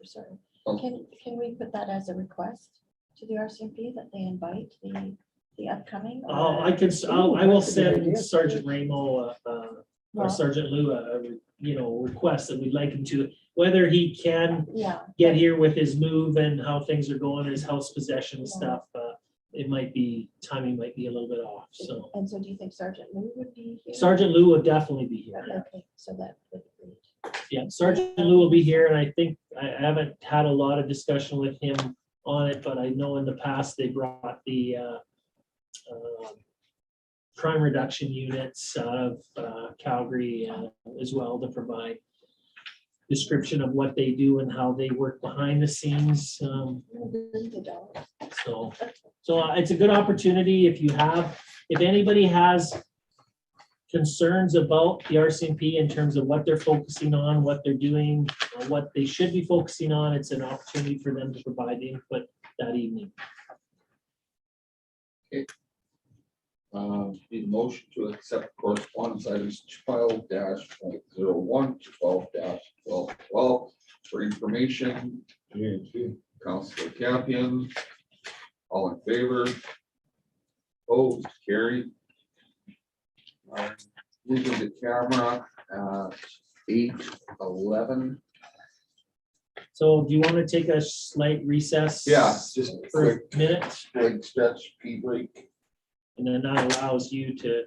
S3: sorry,
S4: Oh.
S3: can we put that as a request to the RCMP that they invite the upcoming?
S8: Oh, I will send Sergeant Ramo, or Sergeant Lou, request that we'd like him to, whether he can
S3: Yeah.
S8: get here with his move and how things are going, his house possession stuff. Timing might be a little bit off, so.
S3: And so do you think Sergeant Lou would be here?
S8: Sergeant Lou will definitely be here.
S3: Okay, so that would be great.
S8: Yeah, Sergeant Lou will be here, and I think, I haven't had a lot of discussion with him on it, but I know in the past they brought the crime reduction units out of Calgary as well to provide description of what they do and how they work behind the scenes. So it's a good opportunity if anybody has concerns about the RCMP in terms of what they're focusing on, what they're doing, or what they should be focusing on, it's an opportunity for them to provide input that evening.
S4: Need a motion to accept correspondence items 12-.01 to 12-1212 for information. Councilor Campion, all in favor? Opposed, carried. Moving the camera at 8:11.
S8: So do you want to take a slight recess?
S4: Yeah, just a
S8: For
S4: quick
S8: a minute,
S4: leg stretch, pee break.
S8: and then that allows you to